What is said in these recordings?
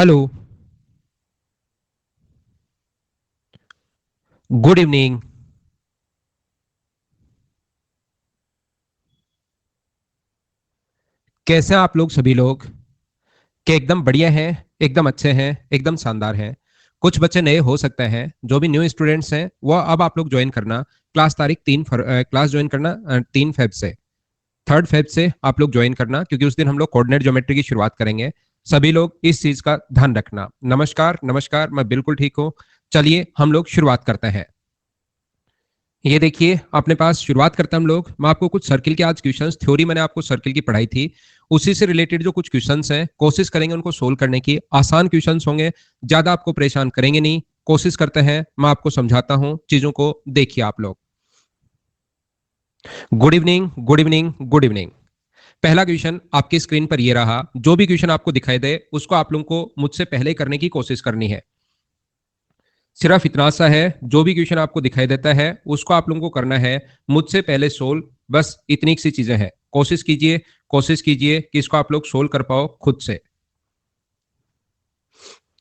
Hello. Good evening. कैसे हैं आप लोग सभी लोग? के एकदम बढ़िया हैं, एकदम अच्छे हैं, एकदम शानदार हैं। कुछ बच्चे नए हो सकते हैं, जो भी न्यू स्टूडेंट्स हैं वो अब आप लोग ज्वाइन करना। क्लास ज्वाइन करना 3 फेब से। 3 फेब से आप लोग ज्वाइन करना, क्योंकि उस दिन हम लोग कोऑर्डिनेट ज्योमेट्री की शुरुआत करेंगे। सभी लोग इस चीज का ध्यान रखना। नमस्कार नमस्कार, मैं बिल्कुल ठीक हूँ। चलिए हम लोग शुरुआत करते हैं। ये देखिए अपने पास शुरुआत करते हैं हम लोग। मैं आपको कुछ सर्किल के आज क्वेश्चंस, थ्योरी मैंने आपको सर्किल की पढ़ाई थी, उसी से रिलेटेड जो कुछ क्वेश्चंस हैं कोशिश करेंगे उनको सोल्व करने की। आसान क्वेश्चंस होंगे, ज्यादा आपको परेशान करेंगे नहीं। कोशिश करते हैं, मैं आपको समझाता हूं चीजों को। देखिए आप लोग। Good evening, good evening, good evening. पहला क्वेश्चन आपकी स्क्रीन पर ये रहा। जो भी क्वेश्चन आपको दिखाई दे उसको आप लोगों को मुझसे पहले करने की कोशिश करनी है। सिर्फ इतना सा है, जो भी क्वेश्चन आपको दिखाई देता है उसको आप लोगों को करना है मुझसे पहले सोल्व। बस इतनी सी चीजें हैं। कोशिश कीजिए कि इसको आप लोग सोल्व कर पाओ खुद से।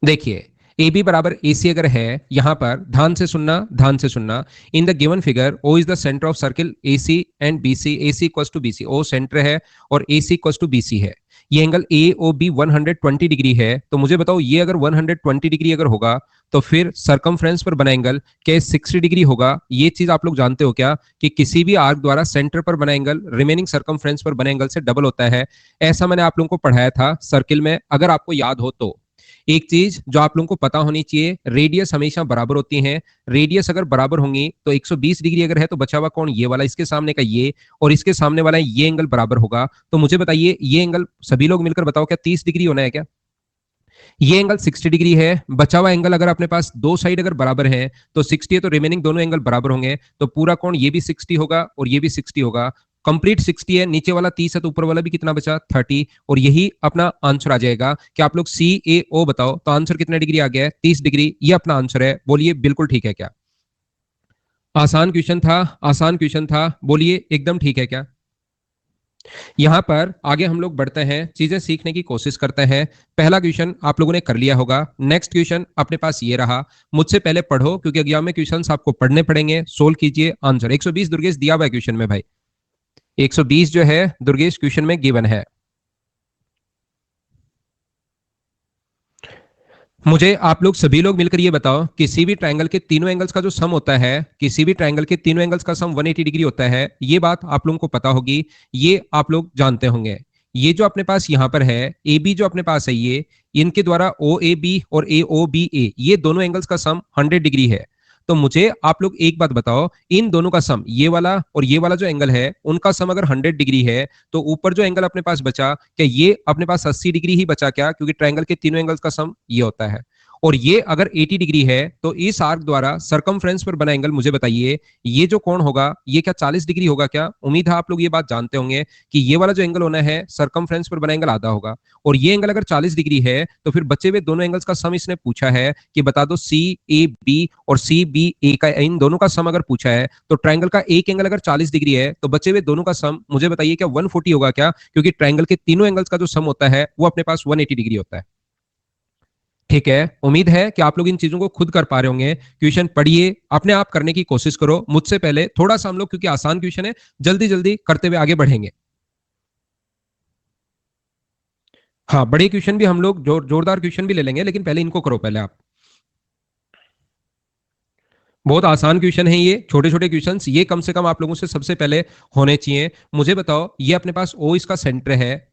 देखिए, ए बी बराबर ए सी अगर है, यहां पर ध्यान से सुनना, ध्यान से सुनना। In the given figure O is the centre of circle A C and B C. A C equals to B C, O centre है और A C equals to B C है। ये angle A O B 120 degree है। तो मुझे बताओ, ये अगर 120 डिग्री अगर होगा तो फिर सरकमफ्रेंस पर बना एंगल क्या 60 डिग्री होगा? ये चीज आप लोग जानते हो क्या, कि किसी भी आर्क द्वारा सेंटर पर बना एंगल रिमेनिंग सरकमफ्रेंस पर बने एंगल से डबल होता है। ऐसा मैंने आप लोगों को पढ़ाया था सर्किल में, अगर आपको याद हो तो। एक चीज जो आप लोगों को पता होनी चाहिए, रेडियस हमेशा बराबर होती है। रेडियस अगर बराबर होंगी तो 120 डिग्री अगर है तो बचा हुआ कौन? ये वाला, इसके सामने का ये और इसके सामने वाला ये एंगल बराबर होगा। तो मुझे बताइए, ये एंगल सभी लोग मिलकर बताओ, क्या 30 डिग्री होना है क्या? ये एंगल 60 डिग्री है। बचा हुआ एंगल अगर अपने पास दो साइड अगर बराबर है तो 60 है, तो रिमेनिंग दोनों एंगल बराबर होंगे। तो पूरा कोण ये भी 60 होगा और ये भी 60 होगा। कंप्लीट 60 है, नीचे वाला 30 है, तो ऊपर वाला भी कितना बचा? 30। और यही अपना आंसर आ जाएगा। कि आप लोग सी ए ओ बताओ, तो आंसर कितना डिग्री आ गया है? 30 डिग्री। ये अपना आंसर है। बोलिए बिल्कुल ठीक है क्या? आसान क्वेश्चन था, आसान क्वेश्चन था। बोलिए एकदम ठीक है क्या? यहां पर आगे हम लोग बढ़ते हैं, चीजें सीखने की कोशिश करते हैं। पहला क्वेश्चन आप लोगों ने कर लिया होगा। नेक्स्ट क्वेश्चन अपने पास ये रहा। मुझसे पहले पढ़ो, क्योंकि एग्जाम में क्वेश्चंस आपको पढ़ने पड़ेंगे। सोल्व कीजिए आंसर। 120 दुर्गेश दिया हुआ है क्वेश्चन में भाई। 120 जो है दुर्गेश क्वेश्चन में गिवन है। मुझे आप लोग सभी लोग मिलकर ये बताओ, किसी भी ट्रायंगल के तीनों एंगल्स का जो सम होता है, किसी भी ट्रायंगल के तीनों एंगल्स का सम 180 डिग्री होता है। ये बात आप लोगों को पता होगी, ये आप लोग जानते होंगे। ये जो अपने पास यहां पर है ए बी, जो अपने पास है ये, इनके द्वारा ओ ए बी और ए ओ बी ए, ये दोनों एंगल्स का सम 100 डिग्री है। तो मुझे आप लोग एक बात बताओ, इन दोनों का सम, ये वाला और ये वाला जो एंगल है, उनका सम अगर 100 डिग्री है, तो ऊपर जो एंगल अपने पास बचा, क्या ये अपने पास 80 डिग्री ही बचा क्या? क्योंकि ट्रायंगल के तीनों एंगल्स का सम ये होता है। और ये अगर 80 डिग्री है, तो इस आर्क द्वारा सरकमफ्रेंस पर बना एंगल, मुझे बताइए ये जो कोण होगा, ये क्या 40 डिग्री होगा क्या? उम्मीद है आप लोग ये बात जानते होंगे कि ये वाला जो एंगल होना है सरकमफ्रेंस पर बना एंगल आधा होगा। और ये एंगल अगर 40 डिग्री है, तो फिर बचे हुए दोनों एंगल्स का सम इसने पूछा है कि बता दो सी ए बी और सी बी ए का, इन दोनों का सम अगर पूछा है, तो ट्रायंगल का एक एंगल अगर 40 डिग्री है तो बचे हुए दोनों का सम मुझे बताइए क्या 140 होगा क्या? क्योंकि ट्रायंगल के तीनों एंगल्स का जो सम होता है वो अपने पास 180 डिग्री होता है। ठीक है, उम्मीद है कि आप लोग इन चीजों को खुद कर पा रहे होंगे। क्वेश्चन पढ़िए, अपने आप करने की कोशिश करो मुझसे पहले। थोड़ा सा हम लोग, क्योंकि आसान क्वेश्चन है, जल्दी जल्दी करते हुए आगे बढ़ेंगे। हाँ, बड़े क्वेश्चन भी हम लोग जोरदार क्वेश्चन भी ले लेंगे, लेकिन पहले इनको करो पहले आप। बहुत आसान क्वेश्चन है ये, छोटे छोटे क्वेश्चंस, ये कम से कम आप लोगों से सबसे पहले होने चाहिए। मुझे बताओ, ये अपने पास ओ इसका सेंटर है,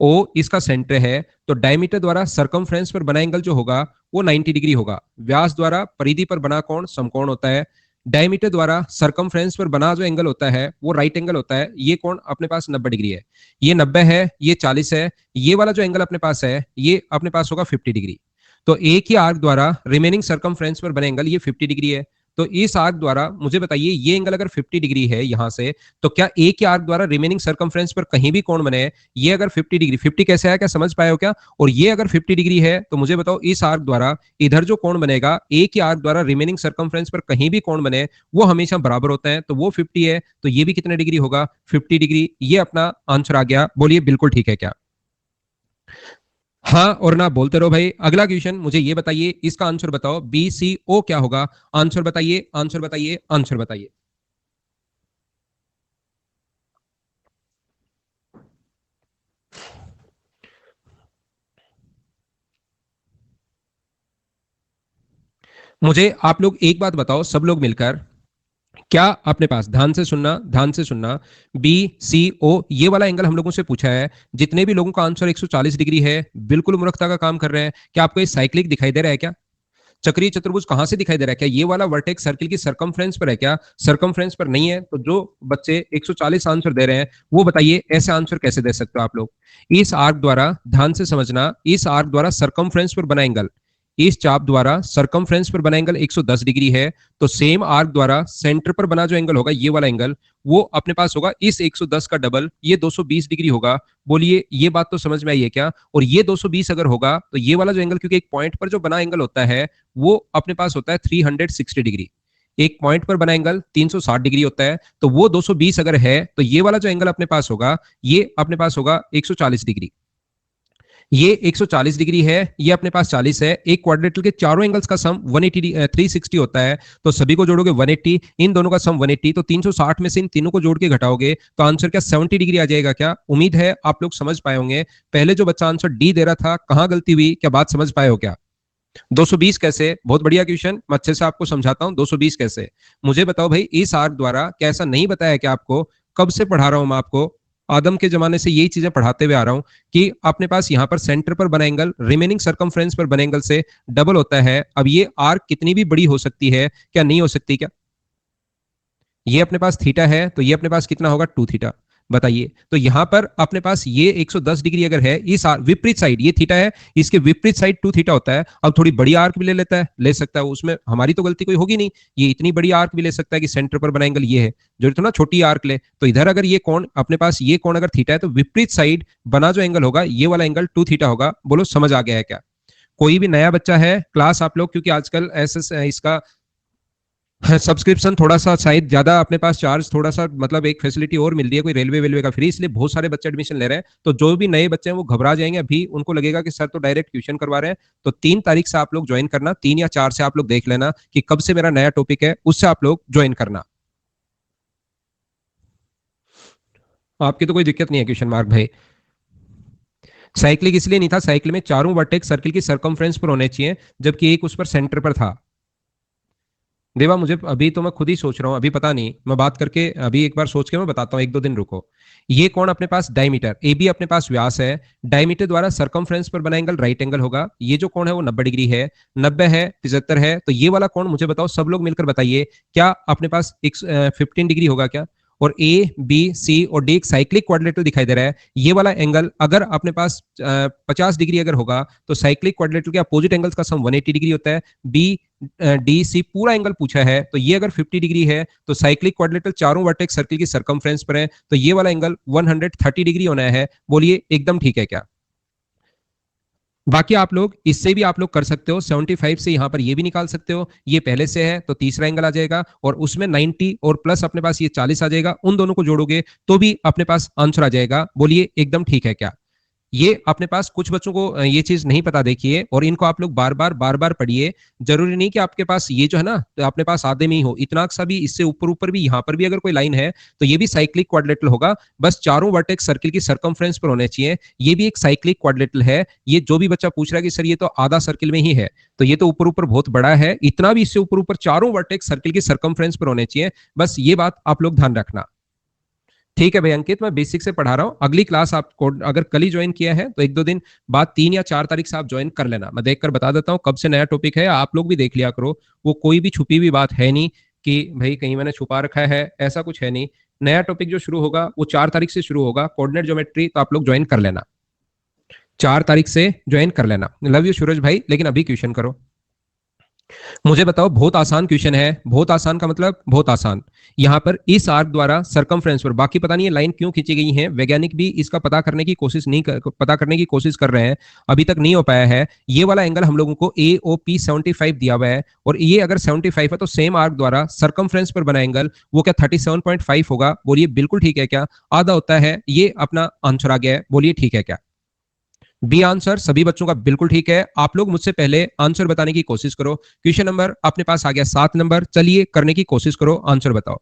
ओ इसका सेंटर है, तो डायमीटर द्वारा सरकमफ्रेंस पर बना एंगल जो होगा वो 90 डिग्री होगा। व्यास द्वारा परिधि पर बना कोण समकोण होता है। डायमीटर द्वारा सरकमफ्रेंस पर बना जो एंगल होता है वो राइट एंगल होता है। ये कोण अपने पास 90 डिग्री है। ये 90 है, ये 40 है। ये वाला जो एंगल अपने पास है ये अपने पास होगा 50 डिग्री। तो एक ही आर्क द्वारा रिमेनिंग सरकमफ्रेंस पर बने एंगल ये 50 डिग्री है। तो इस आर्क द्वारा मुझे बताइए, ये एंगल अगर 50 डिग्री है यहां से, तो क्या एक ही आर्क द्वारा रिमेनिंग सरकमफ्रेंस पर कहीं भी कोण बने? ये अगर 50 डिग्री, 50 कैसे आया, क्या समझ पाए हो क्या? और ये अगर 50 डिग्री है, तो मुझे बताओ इस आर्क द्वारा इधर जो कोण बनेगा, एक ही आर्क द्वारा रिमेनिंग सरकमफ्रेंस पर कहीं भी कोण बने, वो हमेशा बराबर होता है। तो वो 50 है, तो ये भी कितने डिग्री होगा? 50 डिग्री। ये अपना आंसर आ गया। बोलिए बिल्कुल ठीक है क्या? हाँ और ना बोलते रहो भाई। अगला क्वेश्चन मुझे ये बताइए, इसका आंसर बताओ, बी सी ओ क्या होगा? आंसर बताइए, आंसर बताइए, आंसर बताइए। मुझे आप लोग एक बात बताओ, सब लोग मिलकर, क्या अपने पास, ध्यान से सुनना, ध्यान से सुनना, बी सी ओ ये वाला एंगल हम लोगों से पूछा है, जितने भी लोगों का आंसर 140 डिग्री है, बिल्कुल मूर्खता का काम कर रहे हैं। क्या आपको ये साइक्लिक दिखाई दे रहा है क्या? चक्रीय चतुर्भुज कहां से दिखाई दे रहा है? क्या ये वाला वर्टेक्स सर्किल की सरकमफ्रेंस पर है क्या? सरकमफ्रेंस पर नहीं है, तो जो बच्चे 140 आंसर दे रहे हैं वो बताइए ऐसे आंसर कैसे दे सकते हो आप लोग? इस आर्क द्वारा, ध्यान से समझना, इस आर्क द्वारा सरकमफ्रेंस पर बना एंगल, इस चाप द्वारा सरकमफ्रेंस पर बना एंगल 110 डिग्री है। तो सेम आर्क द्वारा सेंटर पर बना जो एंगल होगा, ये वाला एंगल, वो अपने पास होगा इस 110 का डबल, ये 220 डिग्री होगा। बोलिए ये बात तो समझ में आई है क्या? और ये 220 अगर होगा तो ये वाला जो एंगल, क्योंकि एक पॉइंट पर जो बना एंगल होता है वो अपने पास होता है 360 डिग्री। एक पॉइंट पर बना एंगल 360 डिग्री होता है, तो वो 220 अगर है तो ये वाला जो एंगल अपने पास होगा, ये अपने पास होगा 140 डिग्री। ये 140 डिग्री है, ये अपने पास 40 है। एक क्वाड्रेटिल के चारों एंगल्स का सम 180 360 होता है, तो सभी को जोड़ोगे 180, इन दोनों का सम 180, तो 360 में से इन तीनों को जोड़ के घटाओगे तो आंसर क्या 70 डिग्री आ जाएगा क्या? उम्मीद है आप लोग समझ पाए होंगे। पहले जो बच्चा आंसर डी दे रहा था, कहां गलती हुई, क्या बात समझ पाए हो क्या? 220 कैसे? बहुत बढ़िया क्वेश्चन, मैं अच्छे से आपको समझाता हूं। 220 कैसे, मुझे बताओ भाई। इस आर्क द्वारा, क्या ऐसा नहीं बताया क्या आपको? कब से पढ़ा रहा हूं मैं आपको? आदम के जमाने से यही चीजें पढ़ाते हुए आ रहा हूं कि अपने पास यहां पर सेंटर पर बना एंगल रिमेनिंग सरकमफ्रेंस पर बने एंगल से डबल होता है। अब ये आर्क कितनी भी बड़ी हो सकती है, क्या नहीं हो सकती क्या? ये अपने पास थीटा है, तो ये अपने पास कितना होगा? 2 थीटा। बताइए, तो यहां पर अपने पास ये 110 डिग्री अगर है, इस विपरीत साइड ये थीटा है, इसके विपरीत साइड 2 थीटा होता है। अब थोड़ी बड़ी आर्क भी ले लेता है, ले सकता है, उसमें हमारी तो गलती कोई होगी नहीं। ये इतनी बड़ी आर्क भी ले सकता है कि सेंटर पर बना एंगल ये है, जो तो ना छोटी आर्क ले, तो इधर अगर ये कोण अपने पास, ये कोण अगर थीटा है, तो विपरीत साइड बना जो एंगल होगा, ये वाला एंगल 2 थीटा होगा। बोलो समझ आ गया है क्या? कोई भी नया बच्चा है क्लास, आप लोग, क्योंकि आजकल ऐसे इसका सब्सक्रिप्शन थोड़ा सा शायद ज्यादा अपने पास चार्ज थोड़ा सा, मतलब एक फैसिलिटी और मिल रही है कोई रेलवे वेलवे का फ्री, इसलिए बहुत सारे बच्चे एडमिशन ले रहे हैं। तो जो भी नए बच्चे हैं वो घबरा जाएंगे, अभी उनको लगेगा कि सर तो डायरेक्ट ट्यूशन करवा रहे हैं। तो 3 तारीख से आप लोग ज्वाइन करना, 3 या 4 से आप लोग देख लेना कि कब से मेरा नया टॉपिक है, उससे आप लोग ज्वाइन करना। आपकी तो कोई दिक्कत नहीं है क्वेश्चन मार्क भाई। साइक्लिक इसलिए नहीं था, साइकिल में चारों वर्टेक्स सर्किल की सरकमफ्रेंस पर होने चाहिए, जबकि एक उस पर सेंटर पर था। देवा, मुझे अभी तो मैं खुद ही सोच रहा हूँ, अभी पता नहीं, मैं बात करके अभी एक बार सोच के मैं बताता हूँ, 1-2 दिन रुको। ये कौन अपने पास, डायमीटर ए बी अपने पास व्यास है, डायमीटर द्वारा सरकमफ्रेंस पर बना एंगल राइट एंगल होगा। ये जो कौन है वो 90 डिग्री है, 90 है, 75 है, तो ये वाला कौन मुझे बताओ, सब लोग मिलकर बताइए, क्या अपने पास 15 डिग्री होगा क्या? और ए बी सी और डी एक साइक्लिक क्वाड्रिलेटरल दिखाई दे रहा है। ये वाला एंगल अगर अपने पास 50 डिग्री अगर होगा, तो साइक्लिक क्वाड्रिलेटरल के अपोजिट एंगल्स का सम 180 डिग्री होता है। बी डी सी पूरा एंगल पूछा है, तो ये अगर 50 डिग्री है, तो साइक्लिक क्वाड्रिलेटरल चारों वर्टेक्स सर्किल की सरकमफ्रेंस पर है, तो ये वाला एंगल 130 डिग्री होना है। बोलिए एकदम ठीक है क्या? बाकी आप लोग इससे भी आप लोग कर सकते हो, 75 से यहां पर ये भी निकाल सकते हो, ये पहले से है तो तीसरा एंगल आ जाएगा, और उसमें 90 और प्लस अपने पास ये 40 आ जाएगा, उन दोनों को जोड़ोगे तो भी अपने पास आंसर आ जाएगा। बोलिए एकदम ठीक है क्या? ये अपने पास कुछ बच्चों को ये चीज नहीं पता, देखिए, और इनको आप लोग बार बार पढ़िए। जरूरी नहीं कि आपके पास ये जो है ना, तो अपने पास आधे में ही हो, इतना सा भी, इससे ऊपर ऊपर भी, यहाँ पर भी अगर कोई लाइन है तो ये भी साइक्लिक क्वाड्रिलेटरल होगा, बस चारों वर्टेक्स सर्किल की सरकमफ्रेंस पर होने चाहिए। ये भी एक साइक्लिक क्वाड्रिलेटरल है। ये जो भी बच्चा पूछ रहा है कि सर ये तो आधा सर्किल में ही है, तो ये तो ऊपर ऊपर बहुत बड़ा है, इतना भी इससे ऊपर ऊपर चारों वर्टेक्स सर्किल की सरकमफ्रेंस पर होने चाहिए। बस ये बात आप लोग ध्यान रखना। ठीक है भाई अंकित, मैं बेसिक से पढ़ा रहा हूँ। अगली क्लास आपको अगर कल ही ज्वाइन किया है तो 1-2 दिन बाद 3 या 4 तारीख से आप ज्वाइन कर लेना। मैं देखकर बता देता हूँ कब से नया टॉपिक है, आप लोग भी देख लिया करो। वो कोई भी छुपी हुई बात है नहीं कि भाई कहीं मैंने छुपा रखा है, ऐसा कुछ है नहीं। नया टॉपिक जो शुरू होगा वो 4 तारीख से शुरू होगा, कोऑर्डिनेट ज्योमेट्री, तो आप लोग ज्वाइन कर लेना। 4 तारीख से ज्वाइन कर लेना। लव यू सूरज भाई, लेकिन अभी क्वेश्चन करो। मुझे बताओ, बहुत आसान क्वेश्चन है, बहुत आसान का मतलब बहुत आसान। यहां पर इस आर्क द्वारा सरकमफ्रेंस पर, बाकी पता नहीं ये लाइन क्यों खींची गई है, वैज्ञानिक भी इसका पता करने की कोशिश नहीं कर, पता करने की कोशिश कर रहे हैं, अभी तक नहीं हो पाया है। ये वाला एंगल हम लोगों को ए ओ पी 75 दिया हुआ है, और ये अगर 75 है तो सेम आर्क द्वारा सरकमफ्रेंस पर बना एंगल वो क्या 37.5 होगा? बोलिए बिल्कुल ठीक है क्या? आधा होता है, ये अपना आंसर आ गया है। बोलिए ठीक है क्या? बी आंसर सभी बच्चों का बिल्कुल ठीक है। आप लोग मुझसे पहले आंसर बताने की कोशिश करो। क्वेश्चन नंबर अपने पास आ गया 7 नंबर, चलिए करने की कोशिश करो, आंसर बताओ।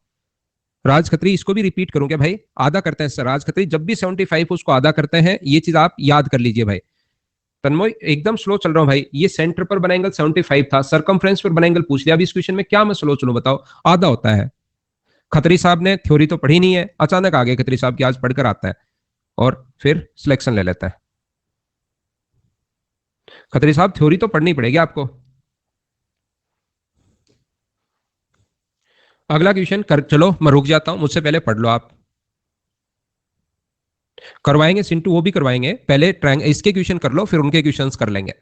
राज खत्री, इसको भी रिपीट करूं क्या भाई? आधा करते हैं सर, राज खत्री जब भी 75 उसको आधा करते हैं, ये चीज आप याद कर लीजिए भाई। तन्मय एकदम स्लो चल रहा हूं भाई, ये सेंटर पर बना एंगल 75 था, सरकमफ्रेंस पर बना एंगल पूछ लिया, अभी इस क्वेश्चन में क्या मैं स्लो चलूं बताओ? आधा होता है। खत्री साहब ने थ्योरी तो पढ़ी नहीं है, अचानक आ गए खत्री साहब की, आज पढ़कर आता है और फिर सिलेक्शन ले लेता है। खत्री साहब थ्योरी तो पढ़नी पड़ेगी आपको। अगला क्वेश्चन कर, चलो मैं रुक जाता हूं, मुझसे पहले पढ़ लो आप। करवाएंगे सिंटू, वो भी करवाएंगे, पहले ट्रायंग इसके क्वेश्चन कर लो, फिर उनके क्वेश्चंस कर लेंगे।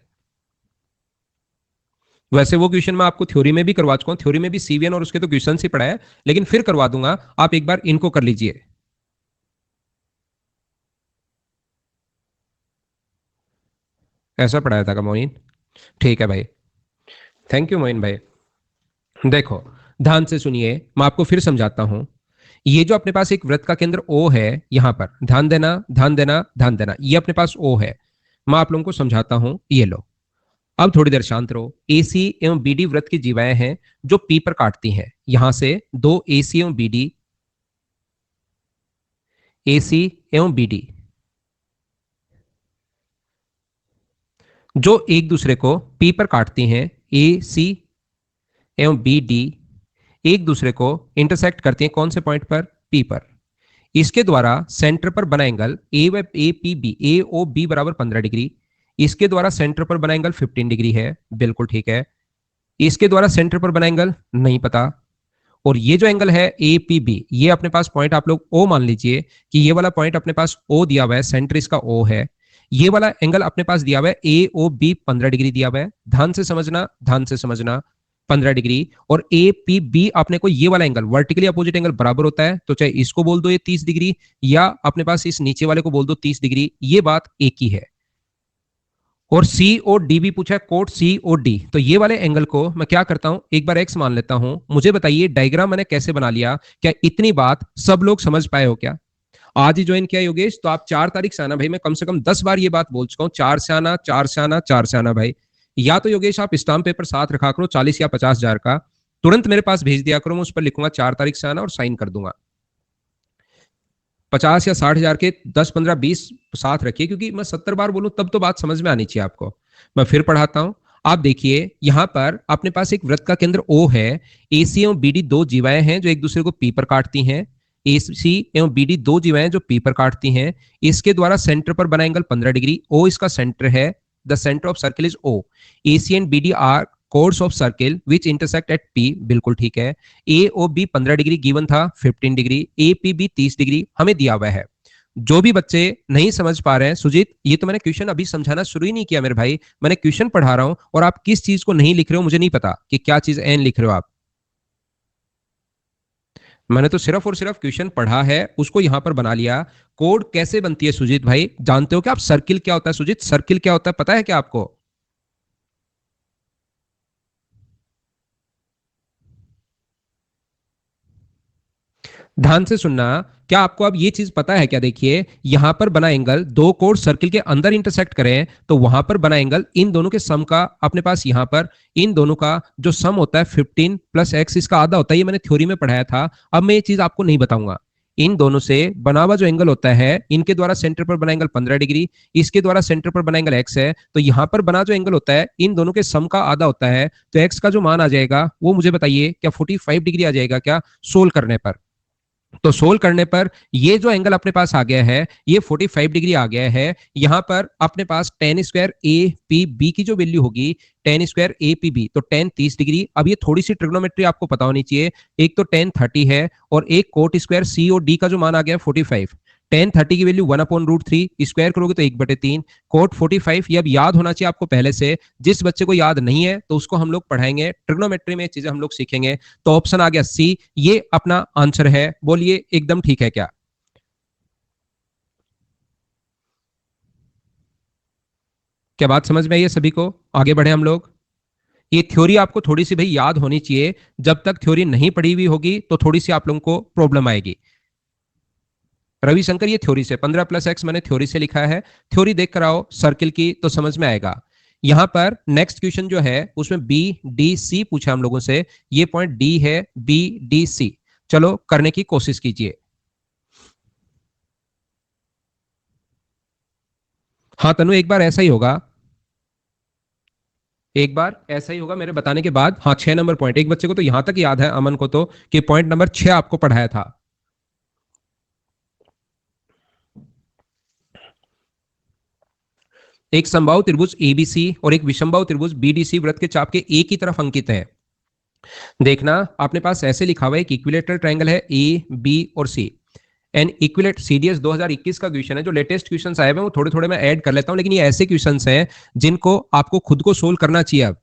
वैसे वो क्वेश्चन मैं आपको थ्योरी में भी करवा चुका हूं, थ्योरी में भी सीवीएन और उसके तो क्वेश्चन ही पढ़ा है, लेकिन फिर करवा दूंगा, आप एक बार इनको कर लीजिए। ऐसा पढ़ाया था का मोइन? ठीक है भाई, थैंक यू मोइन भाई। देखो ध्यान से सुनिए, मैं आपको फिर समझाता हूं। ये जो अपने पास एक वृत्त का केंद्र ओ है, यहां पर ध्यान देना, ध्यान देना, ध्यान देना, ये अपने पास ओ है। मैं आप लोगों को समझाता हूं, ये लो। अब थोड़ी देर शांत रहो। एसी एवं बीडी वृत्त की जीवाएं हैं जो पी पर काटती हैं। यहां से दो एसी एवं बीडी, एसी एवं बीडी जो एक दूसरे को पी पर काटती हैं, ए सी एवं बी डी एक दूसरे को इंटरसेक्ट करती हैं कौन से पॉइंट पर? पी पर। इसके द्वारा सेंटर पर बना angle A P B, A O B बराबर 15 डिग्री। इसके द्वारा सेंटर पर बना एंगल 15 डिग्री है, बिल्कुल ठीक है। इसके द्वारा सेंटर पर बना एंगल नहीं पता। और ये जो एंगल है ए पी बी, ये अपने पास पॉइंट आप लोग ओ मान लीजिए कि ये वाला पॉइंट अपने पास ओ दिया हुआ है, सेंटर इसका ओ है। ये वाला एंगल अपने पास दिया हुआ है ए ओ बी 15 डिग्री दिया हुआ है, ध्यान से समझना, ध्यान से समझना। 15 डिग्री और ए पी बी अपने को ये वाला एंगल वर्टिकली अपोजिट एंगल बराबर होता है, तो चाहे इसको बोल दो ये 30 डिग्री, या अपने पास इस नीचे वाले को बोल दो 30 डिग्री, ये बात एक ही है। और सी ओ डी भी पूछा है, कोट सी ओ डी, तो ये वाले एंगल को मैं क्या करता हूं, एक बार एक्स मान लेता हूं। मुझे बताइए डायग्राम मैंने कैसे बना लिया, क्या इतनी बात सब लोग समझ पाए हो क्या? आज ही ज्वाइन किया योगेश, तो आप 4 तारीख से आना भाई, मैं कम से कम 10 बार ये बात बोल चुका हूं, 4 से आना, 4 से आना, 4 से आना भाई। या तो योगेश आप स्टाम्प पेपर साथ रखा करो 40 या 50 हजार का, तुरंत मेरे पास भेज दिया करो, मैं उस पर लिखूंगा 4 तारीख से आना और साइन कर दूंगा। 50 या 60 हजार के 10, 15, 20 साथ रखिए, क्योंकि मैं 70 बार बोलूं तब तो बात समझ में आनी चाहिए आपको। मैं फिर पढ़ाता हूं। आप देखिए यहां पर अपने पास एक वृत्त का केंद्र ओ है। एसी एवं बीडी दो जीवाएं हैं जो एक दूसरे को पी पर काटती हैं। एसी एवं बीडी दो जीवाएं जो पी पर काटती हैं। इसके द्वारा सेंटर पर बना एंगल 15 डिग्री, ओ इसका सेंटर है, the centre of circle is O. AC and BD are chords of circle which intersect at P, बिल्कुल ठीक है। A O B 15 degree given था, 15 degree, A P B 30 degree हमें दिया हुआ है। जो भी बच्चे नहीं समझ पा रहे हैं, सुजीत ये तो मैंने क्वेश्चन अभी समझाना शुरू ही नहीं किया मेरे भाई, मैंने क्वेश्चन पढ़ा रहा हूं और आप किस चीज को नहीं लिख रहे हो मुझे नहीं पता कि क्या चीज एन लिख रहे हो आप। मैंने तो सिर्फ और सिर्फ क्वेश्चन पढ़ा है, उसको यहां पर बना लिया। कोड कैसे बनती है सुजीत भाई, जानते हो क्या आप? सर्किल क्या होता है सुजीत, सर्किल क्या होता है पता है क्या आपको? ध्यान से सुनना। क्या आपको अब ये चीज पता है क्या? देखिए यहां पर बना एंगल दो कोण सर्किल के अंदर इंटरसेक्ट करें तो वहां पर बना एंगल इन दोनों के सम का अपने पास यहां पर इन दोनों का जो सम होता है 15 प्लस एक्स इसका आधा होता है, ये मैंने थ्योरी में पढ़ाया था। अब मैं ये चीज आपको नहीं बताऊंगा। इन दोनों से बना हुआ जो एंगल होता है, इनके द्वारा सेंटर पर बना एंगल 15 डिग्री, इसके द्वारा सेंटर पर बना एंगल एक्स है, तो यहां पर बना जो एंगल होता है इन दोनों के सम का आधा होता है। तो एक्स का जो मान आ जाएगा वो मुझे बताइए, क्या 45 डिग्री आ जाएगा क्या सोल्व करने पर? तो सोल्व करने पर ये जो एंगल अपने पास आ गया है ये 45 डिग्री आ गया है। यहां पर अपने पास ten square A P B की जो वैल्यू होगी, ten square A P B, तो टेन 30 डिग्री। अब ये थोड़ी सी ट्रिग्नोमेट्री आपको पता होनी चाहिए, एक तो टेन 30 है और एक कोट स्क्वायर सी और डी का जो मान आ गया 45। टेन 30 की वैल्यू 1/√3, स्क्वायर करोगे तो 1/3, कोट 45। ये अब याद होना चाहिए आपको पहले से। जिस बच्चे को याद नहीं है तो उसको हम लोग पढ़ाएंगे, ट्रिग्नोमेट्री में चीजें हम लोग सीखेंगे। तो ऑप्शन आ गया सी, ये अपना आंसर है। बोलिए एकदम ठीक है क्या? क्या बात समझ में आई है सभी को? आगे बढ़े हम लोग। ये थ्योरी आपको थोड़ी सी भाई याद होनी चाहिए, जब तक थ्योरी नहीं पढ़ी हुई होगी तो थोड़ी सी आप लोगों को प्रॉब्लम आएगी। रविशंकर ये थ्योरी से 15 प्लस एक्स मैंने थ्योरी से लिखा है, थ्योरी देख कर आओ सर्किल की तो समझ में आएगा। यहां पर नेक्स्ट क्वेश्चन जो है उसमें बी डी सी पूछा हम लोगों से, ये पॉइंट डी है, बी डी सी, चलो करने की कोशिश कीजिए। हाँ तनु एक बार ऐसा ही होगा, एक बार ऐसा ही होगा मेरे बताने के बाद। हाँ 6 नंबर पॉइंट, एक बच्चे को तो यहां तक याद है, अमन को तो, कि पॉइंट नंबर 6 आपको पढ़ाया था। एक समबाहु त्रिभुज एबीसी और एक विषमबाहु त्रिभुज बीडीसी वृत्त के चाप के एक ही तरफ अंकित है। देखना आपने पास ऐसे लिखा हुआ है कि इक्विलेटरल ट्रायंगल है ए बी और सी एंड इक्विलेट सीडीएस 2021 का क्वेश्चन है, जो लेटेस्ट क्वेश्चन आए हुए वो थोड़े थोड़े मैं ऐड कर लेता हूं, लेकिन ये ऐसे क्वेश्चन हैं जिनको आपको खुद को सोल्व करना चाहिए। अब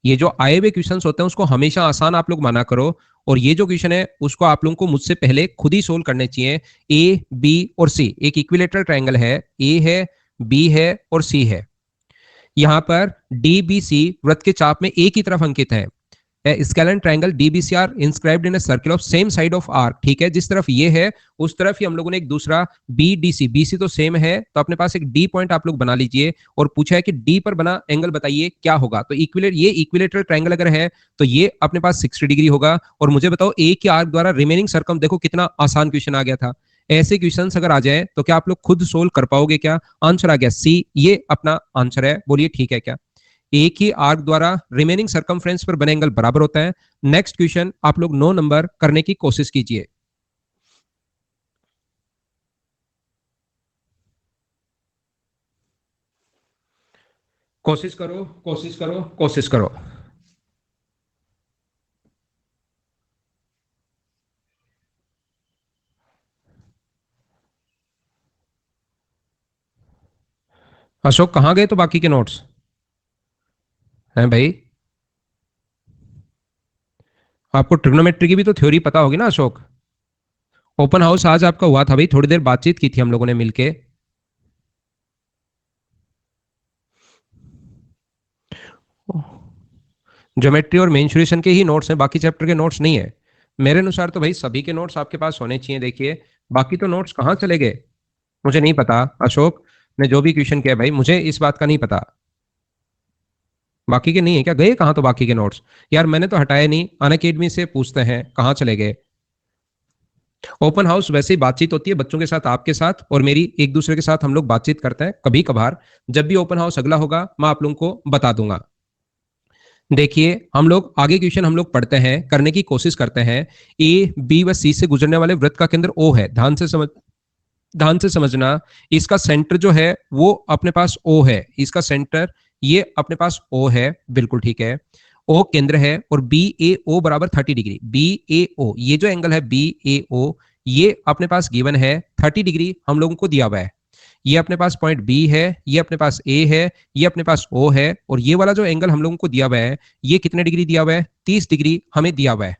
ये जो आए हुए क्वेश्चन होते हैं उसको हमेशा आसान आप लोग माना करो, और ये जो क्वेश्चन है उसको आप लोगों को मुझसे पहले खुद ही सोल्व करने चाहिए। ए बी और सी एक इक्विलेटरल ट्रायंगल है, ए है, बी है और सी है। यहां पर डी बी सी वृत्त के चाप में एक ही तरफ अंकित है। Scalene triangle D B C R inscribed in a circle of same side of arc, ठीक है, जिस तरफ ये है उस तरफ ही हम लोगों ने एक दूसरा बीडीसी, बीसी तो सेम है तो अपने पास एक डी पॉइंट आप लोग बना लीजिए, और पूछा है कि डी पर बना एंगल बताइए क्या होगा। तो ये इक्विलेटरल ट्रायंगल अगर है तो ये अपने पास 60 डिग्री होगा। और मुझे बताओ ए के आर्क द्वारा रिमेनिंग सर्कम, देखो कितना आसान क्वेश्चन आ गया था। ऐसे क्वेश्चन अगर आ जाए तो क्या आप लोग खुद सोल्व कर पाओगे? क्या आंसर आ गया सी, ये अपना आंसर है, बोलिए ठीक है क्या? एक ही आर्क द्वारा रिमेनिंग सर्कमफ्रेंस पर बने एंगल बराबर होता है। नेक्स्ट क्वेश्चन आप लोग 9 नंबर करने की कोशिश कीजिए। कोशिश करो, कोशिश करो, कोशिश करो। अशोक कहां गए तो बाकी के नोट्स हैं भाई? आपको ट्रिग्नोमेट्री की भी तो थ्योरी पता होगी ना अशोक? ओपन हाउस आज आपका हुआ था भाई, थोड़ी देर बातचीत की थी हम लोगों ने मिलके। ज्योमेट्री और मेंसुरेशन के ही नोट्स हैं, बाकी चैप्टर के नोट्स नहीं है। मेरे अनुसार तो भाई सभी के नोट्स आपके पास होने चाहिए। देखिए बाकी तो नोट्स कहाँ चले गए मुझे नहीं पता। अशोक ने जो भी क्वेश्चन किया भाई मुझे इस बात का नहीं पता, बाकी के नहीं है क्या? गए कहाँ तो बाकी के नोट्स? यार मैंने तो हटाया नहीं, अनअकैडमी से पूछते हैं कहाँ चले गए। ओपन हाउस वैसे ही बातचीत होती है बच्चों के साथ, आपके साथ और मेरी एक दूसरे के साथ हम लोग बातचीत करते हैं कभी कभार। जब भी ओपन हाउस अगला होगा मैं आप लोगों को बता दूंगा। देखिए हम लोग आगे क्वेश्चन हम लोग पढ़ते हैं, करने की कोशिश करते हैं। ए बी व सी से गुजरने वाले वृत्त का केंद्र ओ है, ध्यान से समझना। इसका सेंटर जो है वो अपने पास ओ है, इसका सेंटर ये अपने पास ओ है, बिल्कुल ठीक है। ओ केंद्र है और बी ए ओ बराबर 30 डिग्री, बी ए ओ ये जो एंगल है बी ए ओ ये अपने पास गिवन है 30 डिग्री हम लोगों को दिया हुआ है। ये अपने पास पॉइंट बी है, ये अपने पास ए है, ये अपने पास ओ है, और ये वाला जो एंगल हम लोगों को दिया हुआ है ये कितने डिग्री दिया हुआ है? 30 डिग्री हमें दिया हुआ है।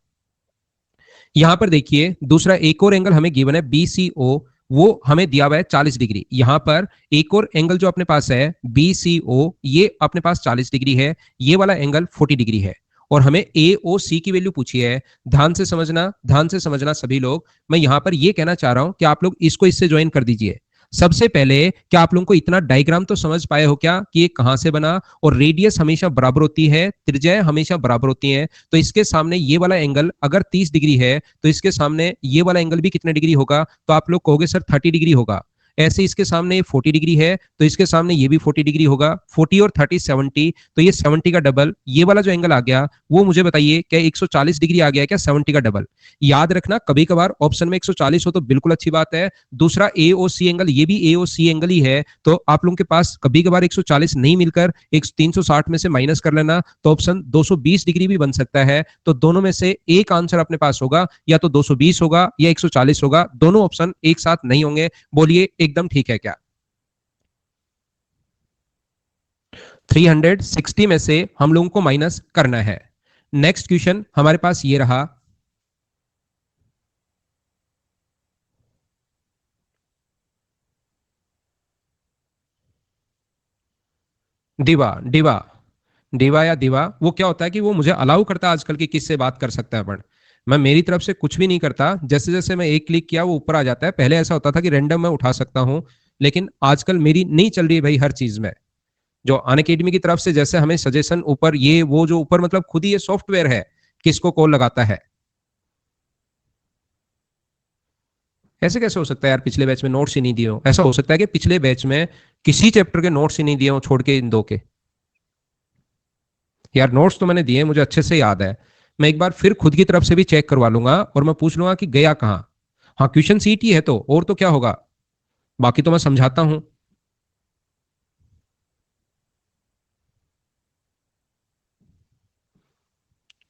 यहां पर देखिए दूसरा एक और एंगल हमें गिवन है बी सी ओ, वो हमें दिया हुआ है 40 डिग्री। यहां पर एक और एंगल जो अपने पास है बी सी ओ ये अपने पास 40 डिग्री है, ये वाला एंगल 40 डिग्री है, और हमें ए ओ सी की वैल्यू पूछी है। ध्यान से समझना, ध्यान से समझना सभी लोग। मैं यहां पर ये कहना चाह रहा हूं कि आप लोग इसको इससे ज्वाइन कर दीजिए। सबसे पहले क्या आप लोगों को इतना डायग्राम तो समझ पाए हो क्या कि ये कहां से बना? और रेडियस हमेशा बराबर होती है, त्रिज्याएं हमेशा बराबर होती हैं, तो इसके सामने ये वाला एंगल अगर 30 डिग्री है तो इसके सामने ये वाला एंगल भी कितने डिग्री होगा? तो आप लोग कहोगे सर 30 डिग्री होगा। ऐसे इसके सामने 40 डिग्री है तो इसके सामने ये भी 40 डिग्री होगा। 40 और 30 70, तो ये 70 का डबल, ये वाला जो एंगल आ गया वो मुझे बताइए क्या 140 डिग्री आ गया क्या 70 का डबल? याद रखना कभी कभार ऑप्शन में 140 हो तो बिल्कुल अच्छी बात है। दूसरा ए ओ सी एंगल, ये भी ए ओ सी एंगल ही है, तो आप लोगों के पास कभी कभार 140 नहीं मिलकर एक 360 में से माइनस कर लेना, तो ऑप्शन 220 डिग्री भी बन सकता है। तो दोनों में से एक आंसर अपने पास होगा, या तो 220 होगा या 140 होगा, दोनों ऑप्शन एक साथ नहीं होंगे। बोलिए एकदम ठीक है क्या? 360 में से हम लोगों को माइनस करना है। नेक्स्ट क्वेश्चन हमारे पास ये रहा। दिवा दिवा दिवा या दिवा, वो क्या होता है कि वो मुझे अलाउ करता है आजकल की किससे बात कर सकता है अपन। मैं मेरी तरफ से कुछ भी नहीं करता, जैसे जैसे मैं एक क्लिक किया वो ऊपर आ जाता है। पहले ऐसा होता था कि रैंडम मैं उठा सकता हूं, लेकिन आजकल मेरी नहीं चल रही है भाई हर चीज में। जो अनअकैडमी की तरफ से जैसे हमें सजेशन ऊपर, ये वो जो ऊपर मतलब खुद ही ये सॉफ्टवेयर है किसको कॉल लगाता है। ऐसे कैसे हो सकता है यार, पिछले बैच में नोट्स ही नहीं दिए हो? ऐसा हो सकता है कि पिछले बैच में किसी चैप्टर के नोट्स ही नहीं दिए हो छोड़ के इन दो के? यार नोट्स तो मैंने दिए, मुझे अच्छे से याद है। मैं एक बार फिर खुद की तरफ से भी चेक करवा लूंगा और मैं पूछ लूंगा कि गया कहाँ। हाँ, क्वेश्चन सीट ही है तो और तो क्या होगा, बाकी तो मैं समझाता हूं।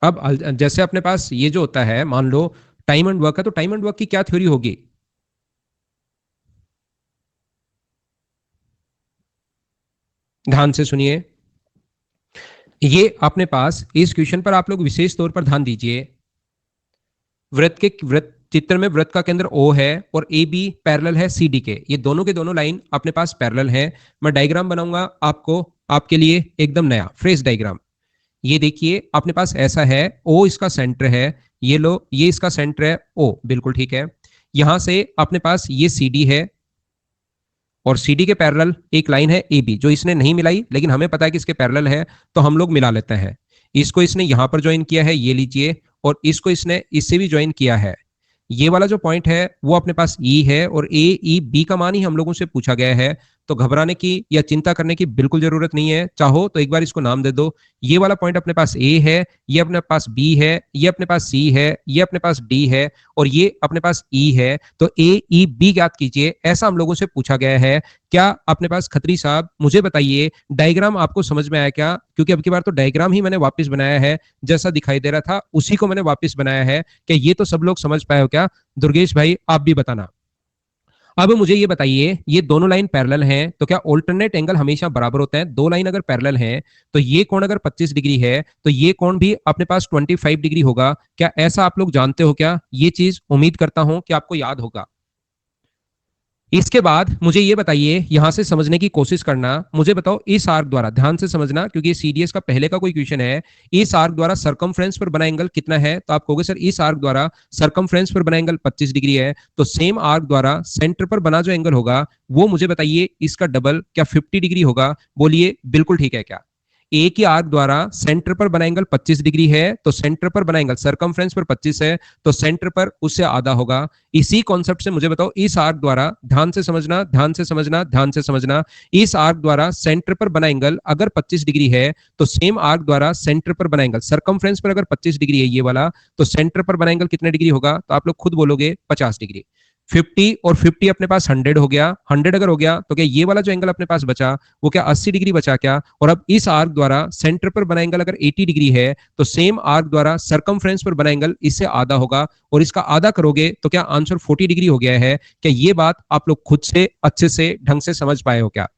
अब जैसे अपने पास ये जो होता है, मान लो टाइम एंड वर्क है, तो टाइम एंड वर्क की क्या थ्योरी होगी? ध्यान से सुनिए, ये अपने पास इस क्वेश्चन पर आप लोग विशेष तौर पर ध्यान दीजिए। वृत्त चित्र में वृत्त का केंद्र O है और ए बी पैरेलल है सी डी के, ये दोनों के दोनों लाइन अपने पास पैरेलल है। मैं डायग्राम बनाऊंगा आपको, आपके लिए एकदम नया फ्रेश डायग्राम। ये देखिए अपने पास ऐसा है, O इसका सेंटर है, ये लो ये इसका सेंटर है O, बिल्कुल ठीक है। यहां से अपने पास ये सी डी है और सी डी के पैरेलल एक लाइन है ए बी, जो इसने नहीं मिलाई लेकिन हमें पता है कि इसके पैरेलल है, तो हम लोग मिला लेते हैं। इसको इसने यहां पर ज्वाइन किया है, ये लीजिए, और इसको इसने इससे भी ज्वाइन किया है। ये वाला जो पॉइंट है वो अपने पास ई है और ए ई बी का मान ही हम लोगों से पूछा गया है, तो घबराने की या चिंता करने की बिल्कुल जरूरत नहीं है। चाहो तो एक बार इसको नाम दे दो। ये वाला पॉइंट अपने पास ए है, ये अपने पास बी है, ये अपने पास सी है, ये अपने पास डी है और ये अपने पास ई है। तो ए ई बी ज्ञात कीजिए, ऐसा हम लोगों से पूछा गया है। क्या अपने पास खत्री साहब मुझे बताइए, डायग्राम आपको समझ में आया क्या? क्योंकि अब की बार तो डायग्राम ही मैंने वापस बनाया है, जैसा दिखाई दे रहा था उसी को मैंने वापस बनाया है। क्या ये तो सब लोग समझ पाए हो क्या? दुर्गेश भाई आप भी बताना। अब मुझे ये बताइए, ये दोनों लाइन पैरेलल हैं तो क्या ऑल्टरनेट एंगल हमेशा बराबर होते हैं? दो लाइन अगर पैरेलल हैं तो ये कोण अगर 25 डिग्री है तो ये कोण भी अपने पास 25 डिग्री होगा। क्या ऐसा आप लोग जानते हो क्या? ये चीज उम्मीद करता हूं कि आपको याद होगा। इसके बाद मुझे ये बताइए, यहां से समझने की कोशिश करना, मुझे बताओ इस आर्क द्वारा, ध्यान से समझना क्योंकि ये सीडीएस का पहले का कोई क्वेश्चन है। इस आर्क द्वारा सरकमफ्रेंस पर बना एंगल कितना है? तो आप कहोगे सर इस आर्क द्वारा सरकमफ्रेंस पर बना एंगल 25 डिग्री है, तो सेम आर्क द्वारा सेंटर पर बना जो एंगल होगा वो मुझे बताइए इसका डबल क्या 50 डिग्री होगा? बोलिए बिल्कुल ठीक है क्या? एक ही आर्क द्वारा सेंटर पर बना एंगल 25 डिग्री है, तो सेंटर पर बना एंगल सरकमफ्रेंस पर 25 है, तो सेंटर पर उससे आधा होगा। इसी कॉन्सेप्ट से मुझे बताओ इस आर्क द्वारा, ध्यान से समझना ध्यान से समझना ध्यान से समझना, इस आर्क द्वारा सेंटर पर बना एंगल अगर 25 डिग्री है तो सेम आर्क द्वारा सेंटर पर बना एंगल सरकमफ्रेंस पर अगर 25 डिग्री है ये वाला, तो सेंटर पर बना एंगल कितने डिग्री होगा? तो आप लोग खुद बोलोगे 50 डिग्री। 50 और 50 अपने पास 100 हो गया। 100 अगर हो गया तो क्या ये वाला जो एंगल अपने पास बचा वो क्या 80 डिग्री बचा क्या? और अब इस आर्क द्वारा सेंटर पर बना एंगल अगर 80 डिग्री है तो सेम आर्क द्वारा सरकमफ्रेंस पर बना एंगल इससे आधा होगा, और इसका आधा करोगे तो क्या आंसर 40 डिग्री हो गया है। क्या ये बात आप लोग खुद से अच्छे से ढंग से समझ पाए हो क्या?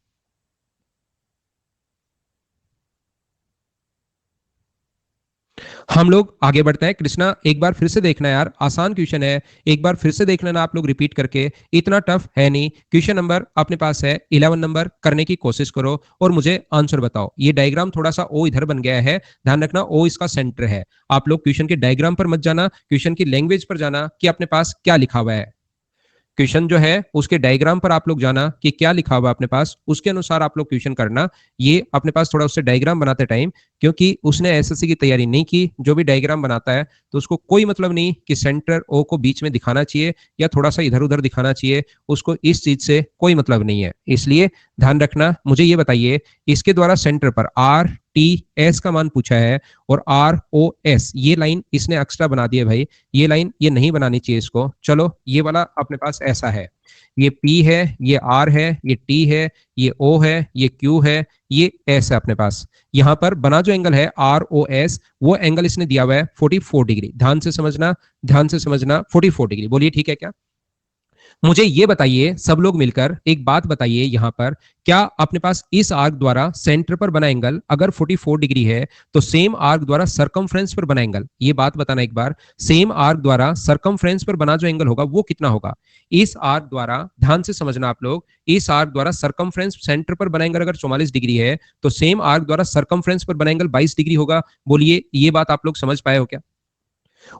हम लोग आगे बढ़ते हैं। कृष्णा एक बार फिर से देखना यार, आसान क्वेश्चन है, एक बार फिर से देख लेना आप लोग रिपीट करके, इतना टफ है नहीं। क्वेश्चन नंबर अपने पास है 11 नंबर, करने की कोशिश करो और मुझे आंसर बताओ। ये डायग्राम थोड़ा सा ओ इधर बन गया है, ध्यान रखना ओ इसका सेंटर है। आप लोग क्वेश्चन के डायग्राम पर मत जाना, क्वेश्चन की लैंग्वेज पर जाना कि अपने पास क्या लिखा हुआ है। क्वेश्चन जो है उसके डायग्राम पर आप लोग जाना कि क्या लिखा हुआ अपने पास, उसके अनुसार आप लोग क्वेश्चन करना। ये अपने पास थोड़ा उससे डायग्राम बनाते टाइम, क्योंकि उसने एसएससी की तैयारी नहीं की, जो भी डायग्राम बनाता है तो उसको कोई मतलब नहीं कि सेंटर ओ को बीच में दिखाना चाहिए या थोड़ा सा इधर उधर दिखाना चाहिए, उसको इस चीज से कोई मतलब नहीं है। इसलिए ध्यान रखना। मुझे ये बताइए, इसके द्वारा सेंटर पर आर टी एस का मान पूछा है और आर ओ एस, ये लाइन इसने एक्स्ट्रा बना दी है भाई, ये लाइन ये नहीं बनानी चाहिए इसको। चलो ये वाला अपने पास ऐसा है, ये P है, ये R है, ये T है, ये O है, ये Q है, ये S है अपने पास। यहां पर बना जो एंगल है ROS, वो एंगल इसने दिया हुआ है 44 डिग्री। ध्यान से समझना ध्यान से समझना, 44 डिग्री। बोलिए ठीक है क्या? मुझे ये बताइए सब लोग मिलकर एक बात बताइए यहां पर, क्या अपने पास इस आर्क द्वारा सेंटर पर बना एंगल अगर 44 डिग्री है तो सेम आर्क द्वारा सरकमफ्रेंस पर बना एंगल, ये बात बताना एक बार, सेम आर्क द्वारा सरकमफ्रेंस पर बना जो एंगल होगा वो कितना होगा? इस आर्क द्वारा, ध्यान से समझना आप लोग, इस आर्क द्वारा सरकमफ्रेंस सेंटर पर बना एंगल अगर 44 डिग्री है तो सेम आर्क द्वारा सरकमफ्रेंस पर बना एंगल 22 डिग्री होगा। बोलिए ये बात आप लोग समझ पाए हो क्या?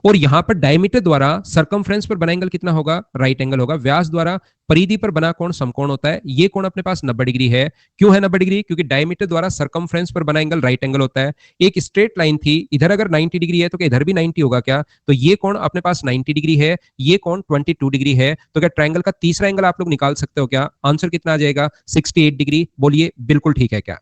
और यहां पर डायमीटर द्वारा सरकमफ्रेंस पर बना एंगल कितना होगा, राइट एंगल होगा। व्यास द्वारा परिधि पर बना कोण समकोण होता है, ये कोण अपने पास 90 डिग्री है। क्यों है 90 डिग्री, क्योंकि डायमीटर द्वारा सरकमफ्रेंस पर बना एंगल राइट एंगल होता है। एक स्ट्रेट लाइन थी, इधर अगर 90 डिग्री है तो क्या इधर भी 90 होगा क्या, तो ये कोण अपने पास 90 डिग्री है, ये कोण 22 डिग्री है। तो क्या ट्रायंगल का तीसरा एंगल आप लोग निकाल सकते हो क्या, आंसर कितना आ जाएगा 68 डिग्री। बोलिए बिल्कुल ठीक है क्या।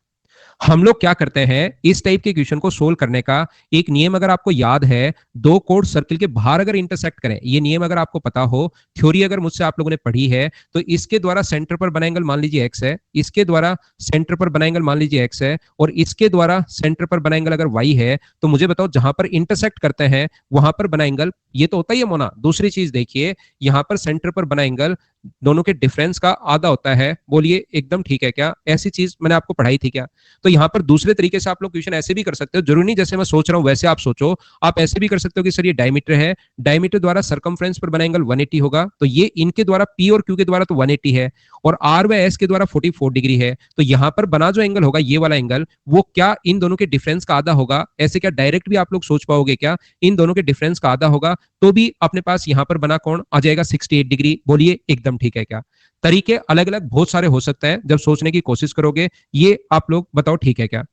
हम लोग क्या करते हैं इस टाइप के क्वेश्चन को सोल्व करने का एक नियम अगर आपको याद है, दो कोड सर्किल के बाहर अगर इंटरसेक्ट करें, ये नियम अगर आपको पता हो, थ्योरी अगर मुझसे आप लोगों ने पढ़ी है, तो इसके द्वारा सेंटर पर बना एंगल मान लीजिए एक्स है, इसके द्वारा सेंटर पर बना एंगल मान लीजिए एक्स है, और इसके द्वारा सेंटर पर बना एंगल अगर वाई है, तो मुझे बताओ जहां पर इंटरसेक्ट करते हैं वहां पर बना एंगल ये तो होता ही है मोना। दूसरी चीज देखिए, यहां पर सेंटर पर बना एंगल दोनों के डिफरेंस का आधा होता है। बोलिए एकदम ठीक है क्या, ऐसी चीज मैंने आपको पढ़ाई थी क्या। तो यहां पर दूसरे तरीके से आप लोग क्वेश्चन ऐसे भी कर सकते हो, जरूरी नहीं जैसे मैं सोच रहा हूं वैसे आप सोचो। आप ऐसे भी कर सकते हो कि सर ये डायमीटर है, डायमीटर द्वारा सरकमफ्रेंस पर बना एंगल 180 होगा, तो ये इनके द्वारा पी और क्यू के द्वारा तो 180 है, और आर व एस के द्वारा 44 डिग्री है। तो यहां पर बना जो एंगल होगा ये वाला एंगल, वो क्या इन दोनों के डिफरेंस का आधा होगा। ऐसे क्या डायरेक्ट भी आप लोग सोच पाओगे क्या, इन दोनों के डिफरेंस का आधा होगा, तो भी अपने पास यहां पर बना कोण आ जाएगा 68 डिग्री। बोलिए एकदम ठीक है क्या। तरीके अलग अलग बहुत सारे हो सकते हैं, जब सोचने की कोशिश करोगे। ये आप लोग बताओ ठीक है क्या,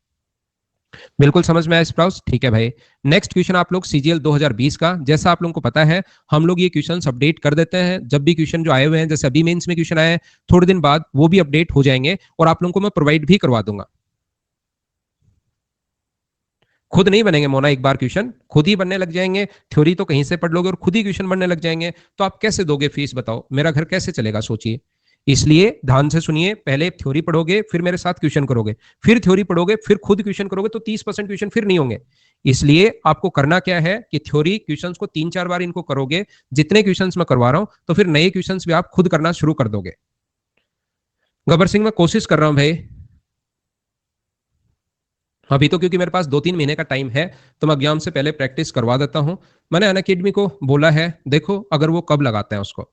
बिल्कुल समझ में आया स्प्राउस, ठीक है भाई। नेक्स्ट क्वेश्चन आप लोग सीजीएल 2020 का, जैसा आप लोगों को पता है हम लोग ये क्वेश्चन अपडेट कर देते हैं जब भी क्वेश्चन जो आए हुए हैं, जैसे अभी मेंस में क्वेश्चन आए थोड़े दिन बाद वो भी अपडेट हो जाएंगे और आप लोगों को मैं प्रोवाइड भी करवा दूंगा। खुद नहीं बनेंगे मोना, एक बार क्वेश्चन खुद ही बनने लग जाएंगे। थ्योरी तो कहीं से पढ़ लोगे और खुद ही क्वेश्चन बनने लग जाएंगे, तो आप कैसे दोगे फीस बताओ, मेरा घर कैसे चलेगा सोचिए। इसलिए ध्यान से सुनिए, पहले थ्योरी पढ़ोगे फिर मेरे साथ क्वेश्चन करोगे, फिर थ्योरी पढ़ोगे फिर खुद क्वेश्चन करोगे, तो 30% क्वेश्चन फिर नहीं होंगे। इसलिए आपको करना क्या है कि थ्योरी क्वेश्चंस को 3-4 बार इनको करोगे, जितने क्वेश्चंस मैं करवा रहा हूं, तो फिर नए क्वेश्चंस भी आप खुद करना शुरू कर दोगे। गबर सिंह मैं कोशिश कर रहा हूं भाई, अभी तो क्योंकि मेरे पास 2-3 महीने का टाइम है, तो मैं एग्जाम से पहले प्रैक्टिस करवा देता हूं। मैंने अनअकैडमी को बोला है, देखो अगर वो कब लगाते हैं उसको।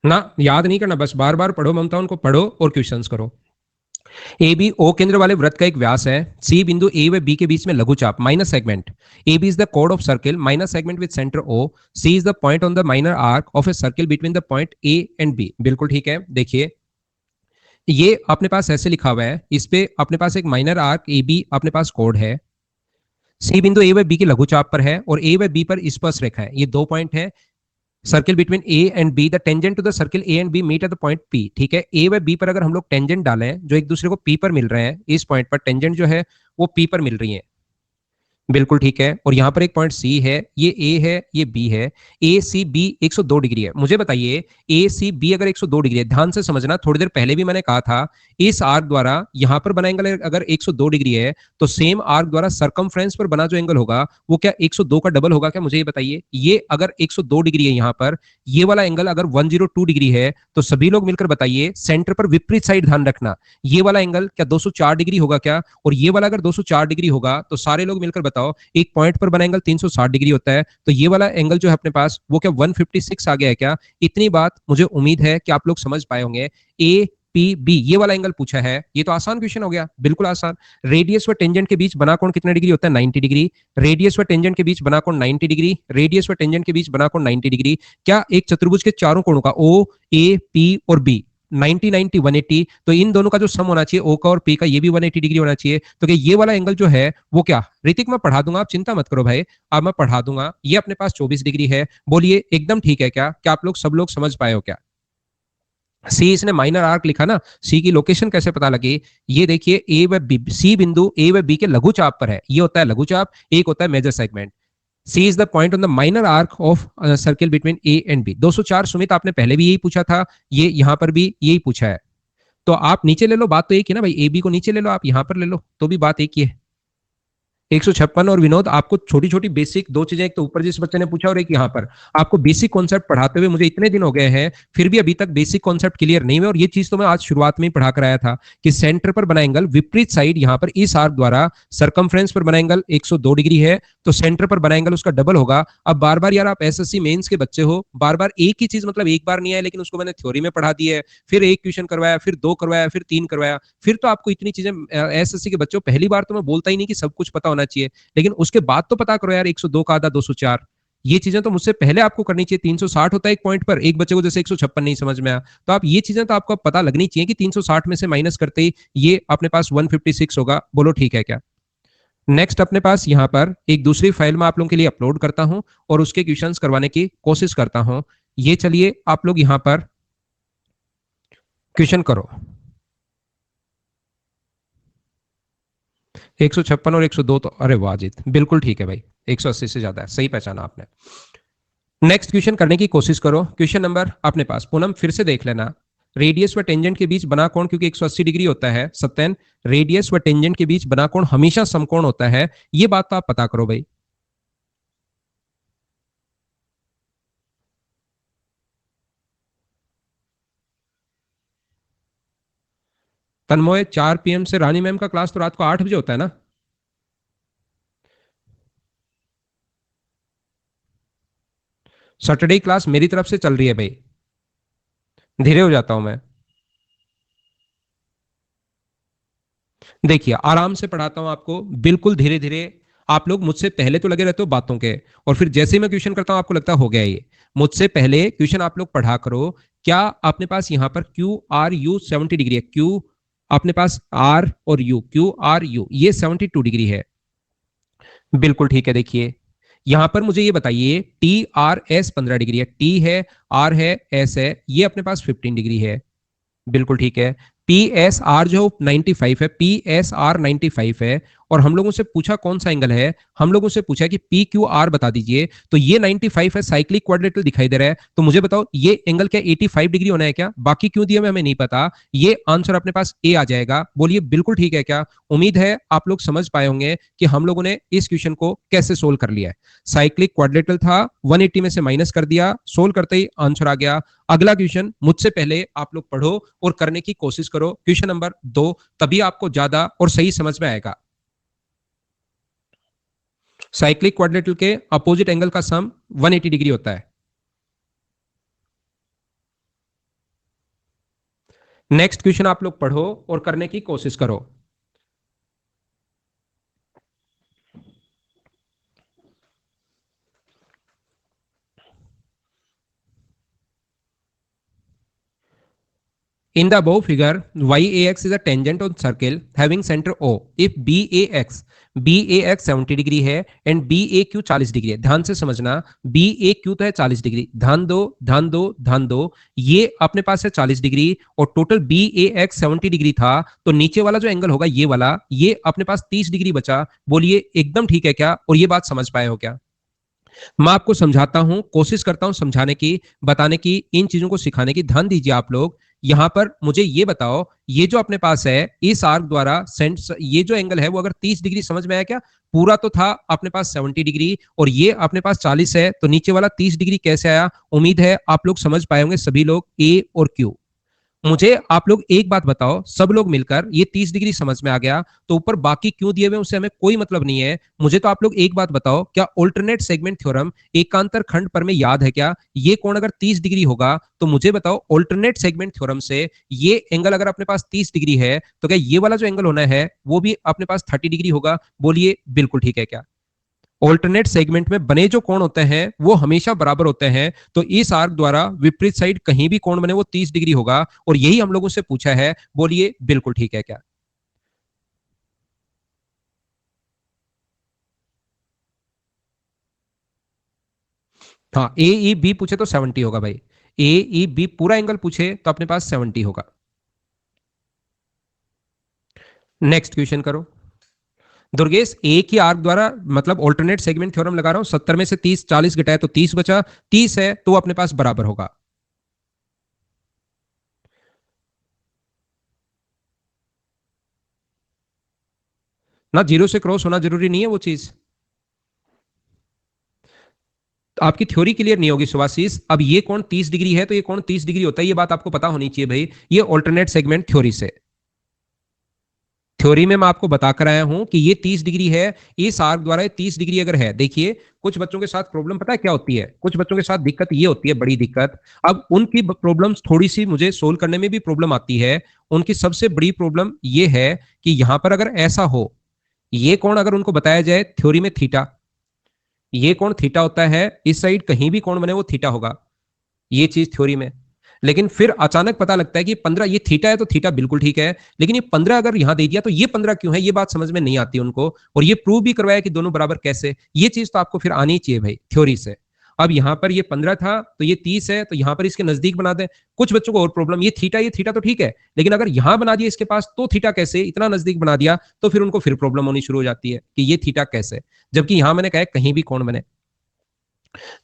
ना याद नहीं करना, बस बार बार पढ़ो, ममता उनको पढ़ो और क्वेश्चंस करो। ए बी ओ केंद्र वाले वृत्त का एक व्यास है, सी बिंदु ए व बी के बीच में लघुचाप minus segment, A B is the कोड of circle minus segment with centre O, C is the point on the minor arc of a circle between the point A and B. बिल्कुल ठीक है। देखिए ये अपने पास ऐसे लिखा हुआ है, इस पे अपने पास एक माइनर आर्क ए बी अपने पास कोड है, सी बिंदु ए व बी के लघुचाप पर है और ए व बी पर स्पर्श रेखा है, ये दो पॉइंट है। Circle between A and B, the tangent to the circle A and B meet at the point P. ठीक है, ए व बी पर अगर हम लोग टेंजेंट डालें जो एक दूसरे को पी पर मिल रहे हैं, इस पॉइंट पर टेंजेंट जो है वो पी पर मिल रही है। बिल्कुल ठीक है। और यहां पर एक पॉइंट सी है, ये ए है ये बी है, ए सी बी 102 डिग्री है। मुझे बताइए ए सी बी अगर 102 डिग्री है, ध्यान से समझना, थोड़ी देर पहले भी मैंने कहा था इस आर्क द्वारा यहां पर बना एंगल अगर 102 डिग्री है, तो सेम आर्क द्वारा सरकमफ्रेंस पर बना जो एंगल होगा वो क्या 102 का डबल होगा क्या, मुझे ये बताइए। ये अगर 102 डिग्री है यहां पर, ये वाला एंगल अगर 102 डिग्री है, तो सभी लोग मिलकर बताइए सेंटर पर विपरीत साइड ध्यान रखना, ये वाला एंगल क्या 204 डिग्री होगा क्या, और ये वाला अगर 204 डिग्री होगा तो सारे लोग मिलकर बताओ एक पॉइंट पर बना एंगल 360 डिग्री होता है, तो ये वाला एंगल जो है अपने पास वो क्या 156 आ गया है क्या। इतनी बात मुझे उम्मीद है कि आप लोग समझ पाए होंगे। ए पी बी ये वाला एंगल पूछा है, ये तो आसान क्वेश्चन हो गया, बिल्कुल आसान। रेडियस व टेंजेंट के बीच बना कोण कितने डिग्री होता है, 90 डिग्री। रेडियस व टेंजेंट के बीच बना कोण 90 डिग्री, रेडियस व टेंजेंट के बीच बना कोण 90 डिग्री। क्या एक चतुर्भुज के चारों कोणों का ओ ए पी और बी 90 90 180, तो इन दोनों का जो सम होना चाहिए ओ का और पी का, ये भी 180 डिग्री होना चाहिए। तो क्या ये वाला एंगल जो है वो क्या, ऋतिक मैं पढ़ा दूंगा, आप चिंता मत करो भाई, अब मैं पढ़ा दूंगा। ये अपने पास 24 डिग्री है। बोलिए एकदम ठीक है क्या, क्या आप लोग सब लोग समझ पाए हो क्या। सी इसने माइनर आर्क लिखा ना, सी की लोकेशन कैसे पता लगी, ये देखिए ए व बी, सी बिंदु ए व बी के लघु चाप पर है, ये होता है लघु चाप, एक होता है major segment. C is the point on the minor arc of circle between A and B. 204 Sumit आपने पहले भी यही पूछा था, ये यहां पर भी यही पूछा है। तो आप नीचे ले लो, बात तो एक ही ना भाई, ए बी को नीचे ले लो, आप यहां पर ले लो तो भी बात एक ही है। 156 और विनोद आपको छोटी छोटी बेसिक दो चीजें, एक तो ऊपर जिस बच्चे ने पूछा और एक यहाँ पर, आपको बेसिक कॉन्सेप्ट पढ़ाते हुए मुझे इतने दिन हो गए हैं फिर भी अभी तक बेसिक कॉन्सेप्ट क्लियर नहीं हुए। और ये चीज तो मैं आज शुरुआत में ही पढ़ा कर आया था कि सेंटर पर बना एंगल विपरीत साइड यहाँ पर इस आर्क द्वारा सरकमफ्रेंस पर बना एंगल 102 डिग्री है, तो सेंटर पर बना एंगल उसका डबल होगा। अब बार बार यार आप एसएससी मेंस के बच्चे हो, बार बार एक ही चीज मतलब एक बार नहीं आया लेकिन उसको मैंने थ्योरी में पढ़ा दी है, फिर एक क्वेश्चन करवाया, फिर दो करवाया, फिर तीन करवाया, फिर तो आपको इतनी चीजें एसएससी के बच्चों पहली बार तो मैं बोलता ही नहीं कि सब कुछ पता होना चाहिए, लेकिन उसके बाद तो पता करो यार 102 का आधा 204, ये चीजें तो मुझसे पहले आपको करनी चाहिए। 360 होता है एक पॉइंट पर, एक बच्चे को जैसे 156 नहीं समझ में आया, तो आप ये चीजें तो आपको पता लगनी चाहिए कि 360 में से माइनस करते ही ये अपने पास 156 होगा। बोलो ठीक है क्या? नेक्स्ट अपने पास यहाँ पर एक दूसरी फाइल में आप लोगों के लिए अपलोड करता हूं और उसके क्वेश्चंस करवाने की कोशिश करता हूं। ये चलिए आप लोग यहाँ पर क्वेश्चन करो। 156 और 102 तो अरे वाह जीत, बिल्कुल ठीक है भाई, 180 से ज्यादा है, सही पहचाना आपने। नेक्स्ट क्वेश्चन करने की कोशिश करो। क्वेश्चन नंबर अपने पास, पूनम फिर से देख लेना, रेडियस व टेंजेंट के बीच बना कोण क्योंकि 180 डिग्री होता है, सत्यन रेडियस व टेंजेंट के बीच बना कोण हमेशा समकोण होता है, ये बात तो आप पता करो भाई। तन्मय 4 PM से रानी मैम का क्लास तो रात को 8 बजे होता है ना? सैटरडे क्लास मेरी तरफ से चल रही है भाई, धीरे हो जाता हूं मैं। देखिए आराम से पढ़ाता हूं आपको, बिल्कुल धीरे धीरे। आप लोग मुझसे पहले तो लगे रहते हो बातों के, और फिर जैसे ही मैं क्वेश्चन करता हूं आपको लगता हो गया ये। मुझसे पहले क्वेश्चन आप लोग पढ़ा करो। क्या अपने पास यहां पर क्यू आर यू 70 डिग्री है, क्यू अपने पास आर और यू, क्यू आर यू ये 72 डिग्री है, बिल्कुल ठीक है। देखिए यहां पर मुझे ये बताइए टी आर एस 15 डिग्री है, टी है, आर है, एस है, ये अपने पास 15 डिग्री है, बिल्कुल ठीक है। पी एस आर जो 95 है, पी एस आर 95 है, और हम लोगों से पूछा कौन सा एंगल है, हम लोगों से पूछा कि पी क्यू आर बता दीजिए, तो ये 95 है, साइक्लिक क्वाड्रेटल दिखाई दे रहा है, तो मुझे बताओ ये एंगल क्या 85 डिग्री होना है क्या? बाकी क्यों दिया मैं हमें नहीं पता, ये आंसर अपने पास ए आ जाएगा। बोलिए बिल्कुल ठीक है क्या? उम्मीद है आप लोग समझ पाए होंगे कि हम लोगों ने इस क्वेश्चन को कैसे सोल्व कर लिया है। साइक्लिक क्वाड्रेटल था, 180 में से माइनस कर दिया, सोल्व करते ही आंसर आ गया। अगला क्वेश्चन मुझसे पहले आप लोग पढ़ो और करने की कोशिश करो, क्वेश्चन नंबर 2, तभी आपको ज्यादा और सही समझ में आएगा। साइक्लिक क्वाड्रेटल के अपोजिट एंगल का सम 180 डिग्री होता है। नेक्स्ट क्वेश्चन आप लोग पढ़ो और करने की कोशिश करो। In the above figure, YAX is a tangent on circle having center O. If BAX 70 degree है एंड BAQ 40 डिग्री है। ध्यान से समझना, BAQ तो है 40 डिग्री, ध्यान दो ध्यान दो ध्यान दो, ये अपने पास है 40 डिग्री और टोटल BAX 70 डिग्री था, तो नीचे वाला जो एंगल होगा ये वाला, ये अपने पास 30 डिग्री बचा। बोलिए एकदम ठीक है क्या? और ये बात समझ पाए हो क्या? मैं आपको समझाता हूं, कोशिश करता हूं समझाने की, बताने की, इन चीजों को सिखाने की। ध्यान दीजिए आप लोग। यहां पर मुझे ये बताओ, ये जो अपने पास है इस आर्क द्वारा ये जो एंगल है वो अगर 30 डिग्री, समझ में आया क्या? पूरा तो था अपने पास 70 डिग्री और ये अपने पास 40 है, तो नीचे वाला 30 डिग्री कैसे आया? उम्मीद है आप लोग समझ पाए होंगे सभी लोग, ए और क्यू। मुझे आप लोग एक बात बताओ, सब लोग मिलकर, ये 30 डिग्री समझ में आ गया, तो ऊपर बाकी क्यों दिए हुए उससे हमें कोई मतलब नहीं है। मुझे तो आप लोग एक बात बताओ, क्या ऑल्टरनेट सेगमेंट थ्योरम एकांतर खंड पर में याद है क्या? ये कोण अगर 30 डिग्री होगा तो मुझे बताओ ऑल्टरनेट सेगमेंट थ्योरम से ये एंगल अगर अपने पास 30 डिग्री है तो क्या ये वाला जो एंगल होना है वो भी अपने पास 30 डिग्री होगा? बोलिए बिल्कुल ठीक है क्या? ऑल्टरनेट सेगमेंट में बने जो कोण होते हैं वो हमेशा बराबर होते हैं, तो इस आर्क द्वारा विपरीत साइड कहीं भी कोण बने वो 30 डिग्री होगा, और यही हम लोगों से पूछा है। बोलिए बिल्कुल ठीक है क्या? हाँ, ए ई बी पूछे तो 70 होगा भाई, ए ई बी पूरा एंगल पूछे तो अपने पास 70 होगा। नेक्स्ट क्वेश्चन करो। दुर्गेश एक ही आर्क द्वारा मतलब ऑल्टरनेट सेगमेंट थ्योरम लगा रहा हूं, 70 में से 30 40 घटाए तो 30 बचा, 30 है तो अपने पास बराबर होगा। ना, जीरो से क्रॉस होना जरूरी नहीं है वो चीज। तो आपकी थ्योरी क्लियर नहीं होगी सुभाषिस। अब ये कोण 30 डिग्री है तो ये कोण 30 डिग्री होता है, ये बात आपको पता होनी चाहिए भाई। ये ऑल्टरनेट सेगमेंट थ्योरी से, थ्योरी में मैं आपको बताकर आया हूं कि ये 30 डिग्री है, इस आर्क द्वारा ये 30 डिग्री अगर है। देखिए कुछ बच्चों के साथ प्रॉब्लम पता है क्या होती है, कुछ बच्चों के साथ दिक्कत ये होती है, बड़ी दिक्कत। अब उनकी प्रॉब्लम्स थोड़ी सी मुझे सोल्व करने में भी प्रॉब्लम आती है। उनकी सबसे बड़ी प्रॉब्लम ये है कि यहां पर अगर ऐसा हो, ये कोण अगर उनको बताया जाए थ्योरी में थीटा, ये कोण थीटा होता है, इस साइड कहीं भी कोण बने वो थीटा होगा, ये चीज थ्योरी में। लेकिन फिर अचानक पता लगता है कि 15 ये थीटा है तो थीटा बिल्कुल ठीक है, लेकिन ये 15 अगर यहां दे दिया तो ये 15 क्यों है, ये बात समझ में नहीं आती उनको। और ये प्रूव भी करवाया कि दोनों बराबर कैसे, ये चीज तो आपको फिर आनी चाहिए भाई थ्योरी से। अब यहां पर ये 15 था तो ये 30 है, तो यहां पर इसके नजदीक बना दें। कुछ बच्चों को और प्रॉब्लम, ये थीटा तो ठीक है, लेकिन अगर यहां बना दिया इसके पास तो थीटा कैसे, इतना नजदीक बना दिया, तो फिर उनको फिर प्रॉब्लम होनी शुरू हो जाती है कि ये थीटा कैसे, जबकि यहां मैंने कहा कहीं भी कौन बने।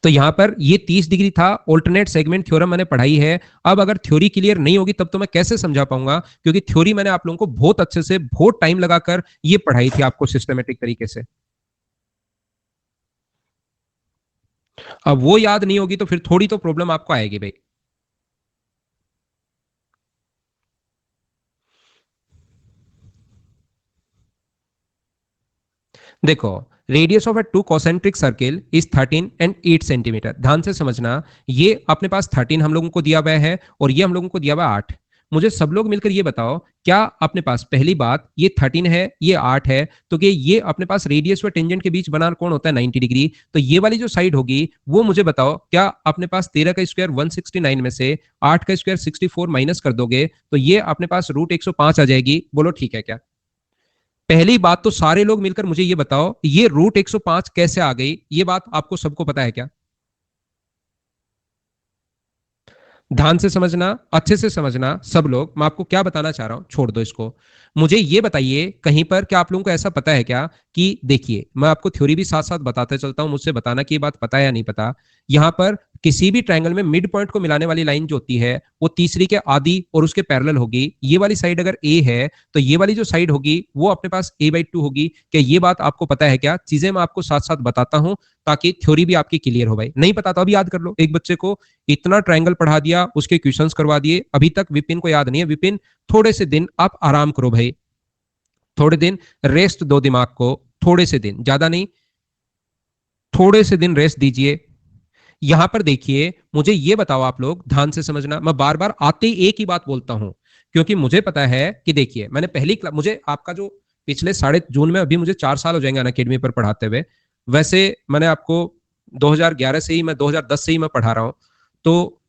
तो यहां पर ये 30 डिग्री था, ऑल्टरनेट सेगमेंट थ्योरम मैंने पढ़ाई है। अब अगर थ्योरी क्लियर नहीं होगी तब तो मैं कैसे समझा पाऊंगा, क्योंकि थ्योरी मैंने आप लोगों को बहुत अच्छे से बहुत टाइम लगाकर ये पढ़ाई थी आपको सिस्टमेटिक तरीके से। अब वो याद नहीं होगी तो फिर थोड़ी तो प्रॉब्लम आपको आएगी भाई। देखो, radius of a two concentric circle is 13 and 8 centimetre. ध्यान से समझना, ये अपने पास 13 हम लोगों को दिया हुआ है और ये हम लोगों को दिया हुआ 8। मुझे सब लोग मिलकर ये बताओ, क्या अपने पास पहली बात ये 13 है ये 8 है, तो कि ये अपने पास रेडियस व टेंजेंट के बीच बना कौन होता है 90 डिग्री। तो ये वाली जो साइड होगी वो मुझे बताओ, क्या अपने पास 13 का स्क्वायर 169 में से 8 का स्क्वायर 64 माइनस कर दोगे तो ये अपने पास रूट 105 आ जाएगी। बोलो ठीक है क्या? पहली बात तो सारे लोग मिलकर मुझे ये बताओ, ये रूट 105 कैसे आ गई, ये बात आपको सबको पता है क्या? ध्यान से समझना, अच्छे से समझना सब लोग, मैं आपको क्या बताना चाह रहा हूं, छोड़ दो इसको। मुझे ये बताइए कहीं पर क्या आप लोगों को ऐसा पता है क्या कि, देखिए मैं आपको थ्योरी भी साथ साथ बताते चलता हूं, मुझसे बताना कि ये बात पता है या नहीं पता। यहां पर किसी भी ट्रायंगल में मिड पॉइंट को मिलाने वाली लाइन जो होती है वो तीसरी के आधी और उसके पैरेलल होगी। ये वाली साइड अगर ए है तो ये वाली जो साइड होगी वो अपने पास a/2 होगी। क्या ये बात आपको पता है क्या? चीजें मैं आपको साथ साथ बताता हूं ताकि थ्योरी भी आपकी क्लियर हो भाई। नहीं पता तो अभी याद कर लो। एक बच्चे को इतना ट्रायंगल पढ़ा दिया, उसके क्वेश्चंस करवा दिए, अभी तक विपिन को याद नहीं है। विपिन थोड़े से दिन आप आराम करो भाई, थोड़े दिन रेस्ट दो दिमाग को, थोड़े से दिन, ज्यादा नहीं, थोड़े से दिन रेस्ट दीजिए। यहां पर देखिए मुझे ये बताओ, आप लोग ध्यान से समझना, मैं बार बार आते ही एक ही बात बोलता हूं क्योंकि मुझे पता है कि देखिए मैंने पहली क्लास, मुझे आपका जो पिछले साढ़े जून में, अभी मुझे 4 साल हो जाएंगे अनअकेडमी पर पढ़ाते हुए। वैसे मैंने आपको 2011 से ही, मैं 2010 से ही मैं पढ़ा रहा हूं, तो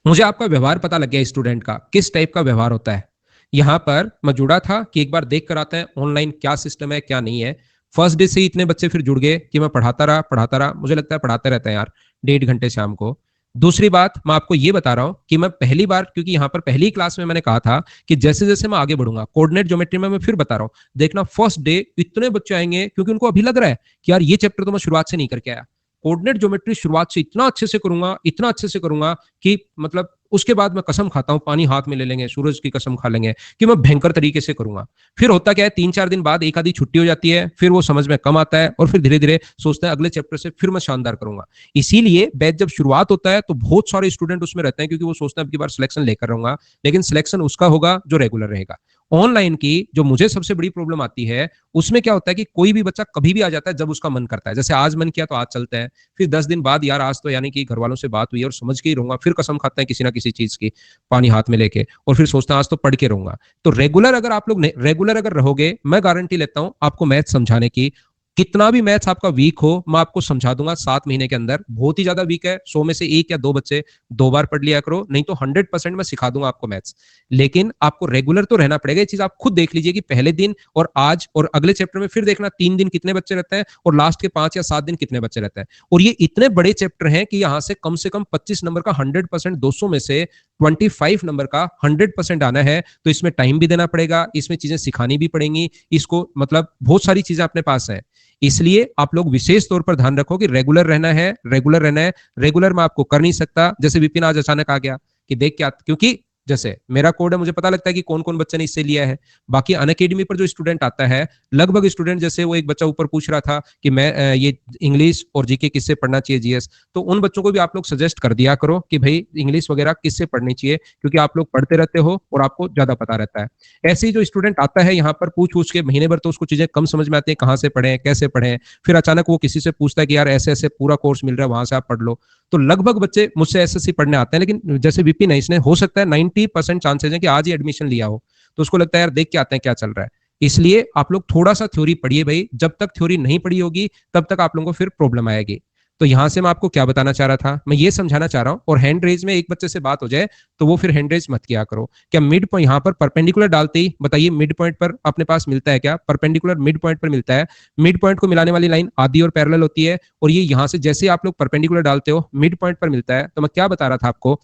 मुझे आपका व्यवहार पता लग गया स्टूडेंट का, किस टाइप का व्यवहार होता है। यहां पर मैं जुड़ा था कि एक बार देख कर आते हैं ऑनलाइन क्या सिस्टम है क्या नहीं है। फर्स्ट डे से ही इतने बच्चे फिर जुड़ गए कि मैं पढ़ाता रहा, मुझे लगता है पढ़ाते रहते हैं यार 1.5 घंटे शाम को। दूसरी बात मैं आपको ये बता रहा हूं कि मैं पहली बार, क्योंकि यहां पर पहली क्लास में मैंने कहा था कि जैसे जैसे मैं आगे बढ़ूंगा कोऑर्डिनेट ज्योमेट्री में, मैं फिर बता रहा हूं, देखना फर्स्ट डे इतने बच्चे आएंगे क्योंकि उनको अभी लग रहा है कि यार ये चैप्टर तो मैं शुरुआत से नहीं करके आया। कोऑर्डिनेट ज्योमेट्री शुरुआत से इतना अच्छे से करूंगा, इतना अच्छे से करूंगा कि मतलब उसके बाद मैं कसम खाता हूं, पानी हाथ में ले लेंगे, सूरज की कसम खा लेंगे कि मैं भयंकर तरीके से करूंगा। फिर होता क्या है, 3-4 दिन बाद एक आधी छुट्टी हो जाती है, फिर वो समझ में कम आता है और फिर धीरे धीरे सोचते हैं अगले चैप्टर से फिर मैं शानदार करूंगा। इसीलिए बैच जब शुरुआत होता है तो बहुत सारे स्टूडेंट उसमें रहते हैं क्योंकि वो सोचते हैं अब की बार सिलेक्शन लेकर रहूंगा, लेकिन सिलेक्शन उसका होगा जो रेगुलर रहेगा। ऑनलाइन की जो मुझे सबसे बड़ी प्रॉब्लम आती है, उसमें क्या होता है कि कोई भी बच्चा कभी भी आ जाता है जब उसका मन करता है, जैसे आज मन किया तो आज चलते हैं, फिर 10 दिन बाद यार आज तो यानी कि घर वालों से बात हुई और समझ के ही रहूंगा, फिर कसम खाते हैं किसी ना किसी चीज की पानी हाथ में लेके, और फिर सोचते हैं आज तो पढ़ के रहूंगा। तो रेगुलर अगर आप लोग रेगुलर अगर रहोगे, मैं गारंटी लेता हूं आपको मैथ समझाने की, कितना भी मैथ्स आपका वीक हो मैं आपको समझा दूंगा 7 महीने के अंदर। बहुत ही ज्यादा वीक है, 100 में से 1 या 2 बच्चे 2 बार पढ़ लिया करो, नहीं तो 100% मैं सिखा दूंगा आपको मैथ्स। लेकिन आपको रेगुलर तो रहना पड़ेगा। ये चीज आप खुद देख लीजिए कि पहले दिन और आज और अगले चैप्टर में फिर देखना 3 दिन कितने बच्चे रहते हैं और लास्ट के 5 या 7 दिन कितने बच्चे रहते हैं। और ये इतने बड़े चैप्टर हैं कि यहां से कम 25 नंबर का 100%, 200 में से 25 नंबर का 100% आना है, तो इसमें टाइम भी देना पड़ेगा, इसमें चीजें सिखानी भी पड़ेंगी, इसको मतलब बहुत सारी चीजें अपने पास है। इसलिए आप लोग विशेष तौर पर ध्यान रखो कि रेगुलर रहना है, रेगुलर रहना है। रेगुलर मैं आपको कर नहीं सकता, जैसे विपिन आज अचानक आ गया कि देख क्या, क्योंकि जैसे मेरा कोड है, मुझे पता लगता है कि कौन कौन बच्चे ने इससे लिया है। बाकी अनअकेडमी पर जो स्टूडेंट आता है, लगभग स्टूडेंट, जैसे वो एक बच्चा ऊपर पूछ रहा था कि मैं ये इंग्लिश और जीके किससे पढ़ना चाहिए, जीएस, तो उन बच्चों को भी आप लोग सजेस्ट कर दिया करो कि भाई इंग्लिश वगैरह किससे पढ़नी चाहिए, क्योंकि आप लोग पढ़ते रहते हो और आपको ज्यादा पता रहता है। ऐसे ही जो स्टूडेंट आता है यहाँ पर पूछ पूछ के महीने भर, तो उसको चीजें कम समझ में आती है, कहाँ से पढ़े, कैसे पढ़े, फिर अचानक वो किसी से पूछता है कि यार ऐसे ऐसे पूरा कोर्स मिल रहा है, वहां से आप पढ़ लो। तो लगभग बच्चे मुझसे एसएससी पढ़ने आते हैं, लेकिन जैसे विपिन है, इसने हो सकता है 90% चांसेस है कि आज ही एडमिशन लिया हो, तो उसको लगता है यार देख के आते हैं क्या चल रहा है। इसलिए आप लोग थोड़ा सा थ्योरी पढ़िए भाई, जब तक थ्योरी नहीं पढ़ी होगी तब तक आप लोगों को फिर प्रॉब्लम आएगी। तो यहां से मैं आपको क्या बताना चाह रहा था, मैं ये समझाना चाह रहा हूं, और हैंड रेज में एक बच्चे से बात हो जाए तो वो फिर हैंड रेज मत किया करो। क्या मिड पॉइंट यहाँ पर परपेंडिकुलर डालते ही बताइए मिड पॉइंट पर अपने पास मिलता है क्या? परपेंडिकुलर मिड पॉइंट पर मिलता है। मिड पॉइंट को मिलाने वाली लाइन आधी और पैरेलल होती है, और ये यहाँ से जैसे आप लोग परपेंडिकुलर डालते हो मिड पॉइंट पर मिलता है। तो मैं क्या बता रहा था आपको,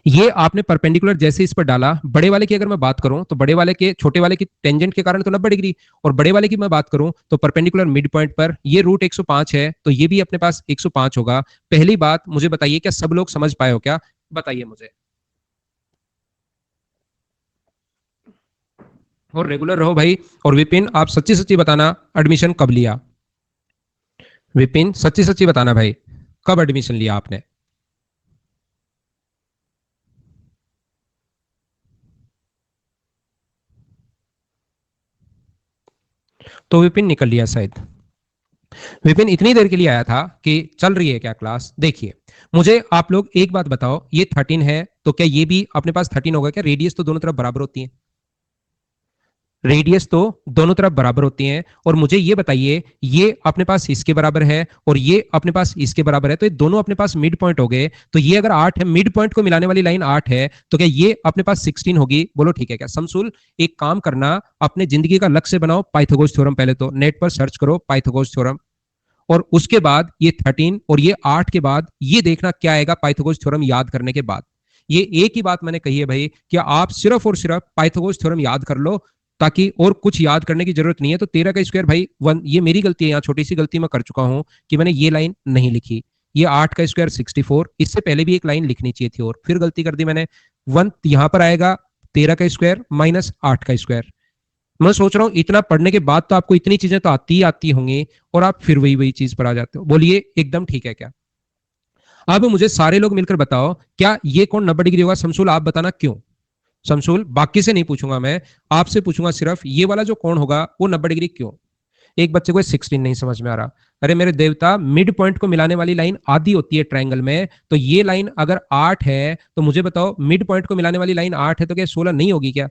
ये आपने परपेंडिकुलर जैसे इस पर डाला, बड़े वाले की अगर मैं बात करूं तो बड़े वाले के छोटे वाले की टेंजेंट के कारण तो 90 डिग्री, और बड़े वाले की मैं बात करूं तो परपेंडिकुलर मिड पॉइंट पर ये रूट 105 है, तो ये भी अपने पास 105 होगा। पहली बात मुझे बताइए, क्या सब लोग समझ पाए हो क्या? बताइए मुझे, और रेगुलर रहो भाई। और विपिन, आप सच्ची सच्ची बताना, एडमिशन कब लिया? विपिन, सच्ची सच्ची बताना भाई, कब एडमिशन लिया आपने? तो विपिन निकल लिया शायद। विपिन इतनी देर के लिए आया था कि चल रही है क्या क्लास। देखिए, मुझे आप लोग एक बात बताओ, ये 13 है तो क्या ये भी अपने पास 13 होगा क्या? रेडियस तो दोनों तरफ बराबर होती है, रेडियस तो दोनों तरफ बराबर होती हैं। और मुझे ये बताइए, ये अपने पास इसके बराबर है और ये अपने पास इसके बराबर है, तो ये दोनों अपने पास मिड पॉइंट हो गए। तो ये अगर 8 है, मिड पॉइंट को मिलाने वाली लाइन 8 है, तो क्या ये अपने पास 16 होगी? बोलो ठीक है क्या? समसूल, एक काम करना, अपने जिंदगी का लक्ष्य बनाओ पाइथागोरस थ्योरम, पहले तो नेट पर सर्च करो पाइथागोरस थ्योरम, और उसके बाद ये 13 और ये 8 के बाद ये देखना क्या आएगा पाइथागोरस थ्योरम याद करने के बाद। ये एक ही बात मैंने कही है भाई, कि आप सिर्फ और सिर्फ पाइथागोरस थ्योरम याद कर लो, ताकि और कुछ याद करने की जरूरत नहीं है। तो 13 का स्क्वायर भाई 1, ये मेरी गलती है, यहाँ छोटी सी गलती मैं कर चुका हूं कि मैंने ये लाइन नहीं लिखी। ये 8 का स्क्वायर 64, इससे पहले भी एक लाइन लिखनी चाहिए थी और फिर गलती कर दी मैंने। 1 यहां पर आएगा, 13 का स्क्वायर माइनस 8 का स्क्वायर। मैं सोच रहा हूँ इतना पढ़ने के बाद तो आपको इतनी चीजें तो आती ही आती होंगी, और आप फिर वही वही चीज पर आ जाते हो। बोलिए एकदम ठीक है क्या? अब मुझे सारे लोग मिलकर बताओ, क्या ये कौन 90 डिग्री होगा? शमसूल आप बताना क्यों? शमसूल, बाकी से नहीं पूछूंगा मैं, आपसे पूछूंगा सिर्फ, ये वाला जो कौन होगा वो 90 डिग्री क्यों? एक बच्चे को 16 नहीं समझ में आ रहा। अरे मेरे देवता, मिड पॉइंट को मिलाने वाली लाइन आधी होती है ट्रायंगल में, तो ये लाइन अगर 8 है तो मुझे बताओ मिड पॉइंट को मिलाने वाली लाइन 8 है, तो क्या 16 नहीं होगी क्या?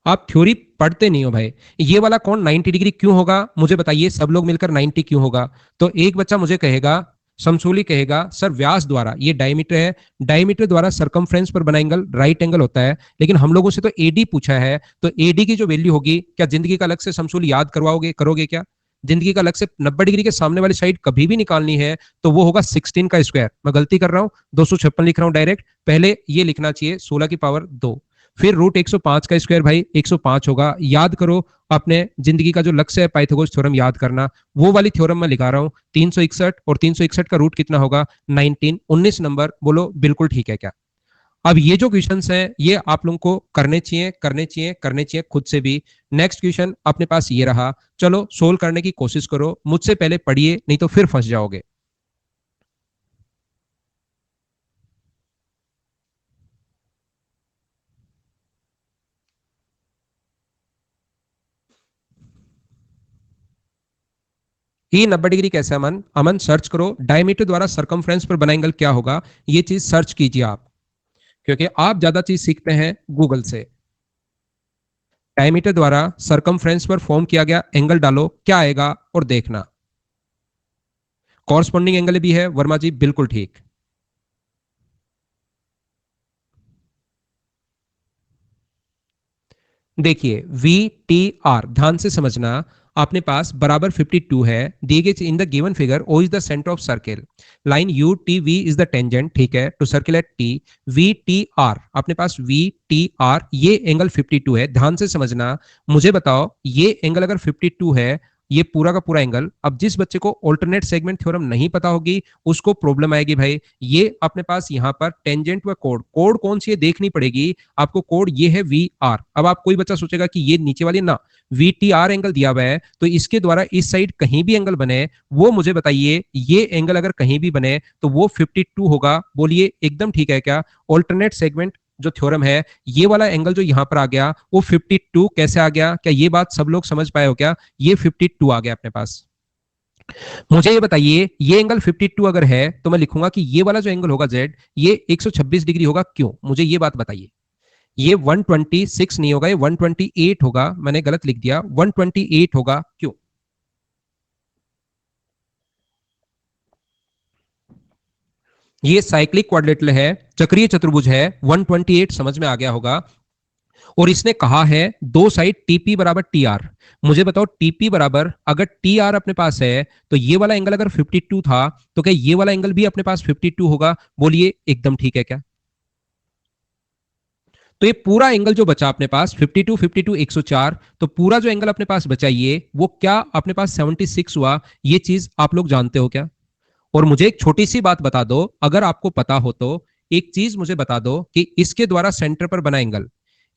आप थ्योरी पढ़ते नहीं हो भाई। ये वाला कौन 90 डिग्री क्यों होगा? मुझे बताइए, सब लोग मिलकर 90 क्यों होगा? तो एक बच्चा मुझे कहेगा, समसूली कहेगा, सर व्यास द्वारा, ये डायमीटर है, डायमीटर द्वारा सरकमफ्रेंस पर बना एंगल राइट एंगल होता है। लेकिन हम लोगों से तो एडी पूछा है, तो एडी की जो वैल्यू होगी, क्या जिंदगी का लक्ष्य समसूल याद करवाओगे, करोगे क्या? जिंदगी का लक्ष्य 90 डिग्री के सामने वाली साइड कभी भी निकालनी है, तो वो होगा 16 का स्क्वायर। मैं गलती कर रहा हूं, 256 लिख रहा हूं डायरेक्ट, पहले ये लिखना चाहिए 16 की पावर 2, फिर रूट 105 का स्क्वायर भाई 105 होगा। याद करो अपने जिंदगी का जो लक्ष्य है पाइथागोरस थ्योरम याद करना, वो वाली थ्योरम मैं लिखा रहा हूं। 361, और 361 का रूट कितना होगा? 19, 19 नंबर। बोलो बिल्कुल ठीक है क्या? अब ये जो क्वेश्चंस हैं ये आप लोगों को करने चाहिए, करने चाहिए, करने चाहिए खुद से भी। नेक्स्ट क्वेश्चन अपने पास ये रहा, चलो सोल्व करने की कोशिश करो, मुझसे पहले पढ़िए नहीं तो फिर फंस जाओगे। ये 90 डिग्री कैसे? अमन, अमन सर्च करो, डायमीटर द्वारा सरकमफ्रेंस पर बना एंगल क्या होगा, ये चीज सर्च कीजिए आप, क्योंकि आप ज्यादा चीज सीखते हैं गूगल से। डायमीटर द्वारा सरकमफ्रेंस पर फॉर्म किया गया एंगल डालो, क्या आएगा और देखना। कॉरस्पॉन्डिंग एंगल भी है वर्मा जी, बिल्कुल ठीक। देखिए वी टी आर, ध्यान से समझना, आपने पास बराबर 52 है, दिए गए in the given figure O is the centre of circle, line U T V is the tangent, ठीक है, to circle at T. V T R, अपने पास वी टी आर, ये एंगल 52 है, ध्यान से समझना। मुझे बताओ ये एंगल अगर 52 है, ये पूरा का पूरा एंगल। अब जिस बच्चे को ऑल्टरनेट सेगमेंट थ्योरम नहीं पता होगी उसको प्रॉब्लम आएगी भाई। ये अपने पास यहाँ पर टेंजेंट व कोड, कोड कौन सी है देखनी पड़ेगी आपको। कोड ये है वी आर। अब आप कोई बच्चा सोचेगा कि ये नीचे वाली ना, वी टी आर एंगल दिया हुआ है तो इसके द्वारा इस साइड कहीं भी एंगल बने वो मुझे बताइए, ये एंगल अगर कहीं भी बने तो वो 52 होगा। बोलिए एकदम ठीक है क्या? ऑल्टरनेट सेगमेंट जो थ्योरम है, ये वाला एंगल जो यहां पर आ गया वो 52 कैसे आ गया? क्या ये बात सब लोग समझ पाए हो क्या? ये 52 आ गया अपने पास। मुझे ये बताइए, ये एंगल 52 अगर है तो मैं लिखूंगा कि ये वाला जो एंगल होगा जेड, ये 126 डिग्री होगा। क्यों? मुझे ये बात बताइए। ये 126 नहीं होगा, ये 128 होगा। मैंने गलत लिख दिया, 128 होगा। क्यों? ये साइक्लिक क्वाड्रिलेटरल है, चक्रीय चतुर्भुज है, 128 समझ में आ गया होगा। और इसने कहा है दो साइड टीपी बराबर टी आर। मुझे बताओ टीपी बराबर अगर टी आर अपने पास है तो ये वाला एंगल अगर 52 था तो क्या ये वाला एंगल भी अपने पास 52 होगा? बोलिए एकदम ठीक है क्या? तो ये पूरा एंगल जो बचा अपने पास 52 52 104, तो पूरा जो एंगल अपने पास बचा ये वो क्या अपने पास 76 हुआ। ये चीज आप लोग जानते हो क्या? और मुझे एक छोटी सी बात बता दो, अगर आपको पता हो तो एक चीज मुझे बता दो कि इसके द्वारा सेंटर पर बना एंगल,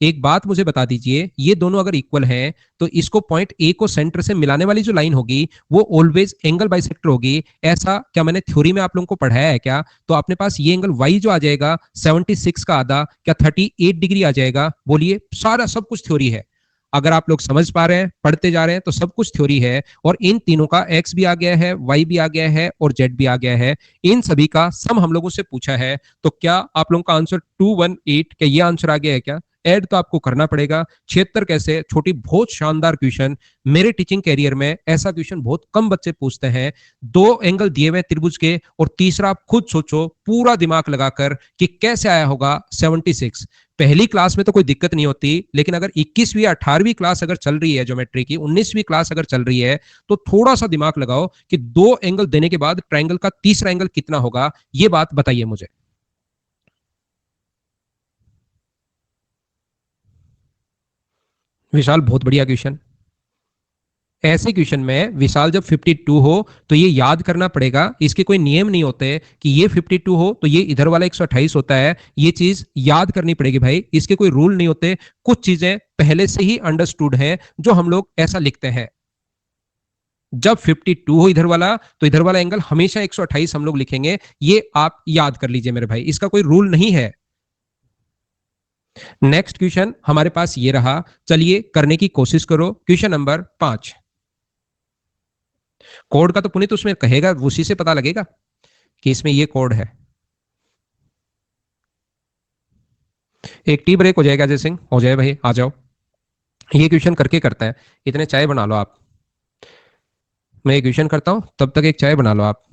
एक बात मुझे बता दीजिए, ये दोनों अगर इक्वल हैं तो इसको पॉइंट ए को सेंटर से मिलाने वाली जो लाइन होगी वो ऑलवेज एंगल बाइसेक्टर होगी। ऐसा क्या मैंने थ्योरी में आप लोगों को पढ़ाया है क्या? तो अपने पास ये एंगल वाई जो आ जाएगा 76 का आधा, क्या 38 डिग्री आ जाएगा? बोलिए, सारा सब कुछ थ्योरी है। अगर आप लोग समझ पा रहे हैं, पढ़ते जा रहे हैं तो सब कुछ थ्योरी है। और इन तीनों का एक्स भी आ गया है, वाई भी आ गया है और जेड भी आ गया है। इन सभी का सम हम लोगों से पूछा है। तो क्या आप लोगों का आंसर 218, क्या ये आंसर आ गया है क्या? ऐड तो आपको करना पड़ेगा। 76 कैसे? छोटी बहुत शानदार क्वेश्चन। मेरे टीचिंग कैरियर में ऐसा क्वेश्चन बहुत कम बच्चे पूछते हैं। दो एंगल दिए हुए त्रिभुज के और तीसरा आप खुद सोचो पूरा दिमाग लगाकर कि कैसे आया होगा 76। पहली क्लास में तो कोई दिक्कत नहीं होती, लेकिन अगर 21वीं 18वीं क्लास अगर चल रही है ज्योमेट्री की, 19वीं क्लास अगर चल रही है तो थोड़ा सा दिमाग लगाओ कि दो एंगल देने के बाद ट्रायंगल का तीसरा एंगल कितना होगा। ये बात बताइए मुझे। विशाल बहुत बढ़िया क्वेश्चन। ऐसे क्वेश्चन में विशाल जब 52 हो तो ये याद करना पड़ेगा, इसके कोई नियम नहीं होते कि ये 52 हो तो ये इधर वाला 128 होता है। ये चीज याद करनी पड़ेगी भाई, इसके कोई रूल नहीं होते। कुछ चीजें पहले से ही अंडरस्टूड हैं जो हम लोग ऐसा लिखते हैं। जब 52 हो इधर वाला तो इधर वाला एंगल हमेशा 128 हम लोग लिखेंगे। ये आप याद कर लीजिए मेरे भाई, इसका कोई रूल नहीं है। नेक्स्ट क्वेश्चन हमारे पास ये रहा, चलिए करने की कोशिश करो। Question number 5। कोड का तो पुनीत उसमें कहेगा, उसी से पता लगेगा कि इसमें ये कोड है। एक टी ब्रेक हो जाएगा अजय सिंह, हो जाए भाई, आ जाओ। ये क्वेश्चन करके करता है। इतने चाय बना लो आप, मैं ये क्वेश्चन करता हूं तब तक एक चाय बना लो आप।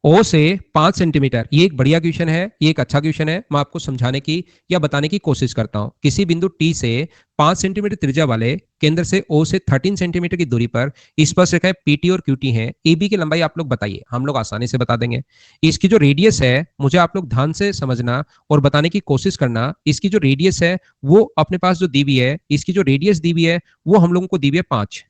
ओ से 5 सेंटीमीटर, ये एक बढ़िया क्वेश्चन है, ये एक अच्छा क्वेश्चन है। मैं आपको समझाने की या बताने की कोशिश करता हूं। किसी बिंदु टी से 5 सेंटीमीटर त्रिज्या वाले केंद्र से ओ से 13 सेंटीमीटर की दूरी पर स्पर्श रेखाएं पीटी और क्यूटी हैं। ए बी की लंबाई आप लोग बताइए, हम लोग आसानी से बता देंगे। इसकी जो रेडियस है, मुझे आप लोग ध्यान से समझना और बताने की कोशिश करना। इसकी जो रेडियस है वो अपने पास जो दी हुई है, इसकी जो रेडियस दी हुई है वो हम लोगों को दी हुई है 5।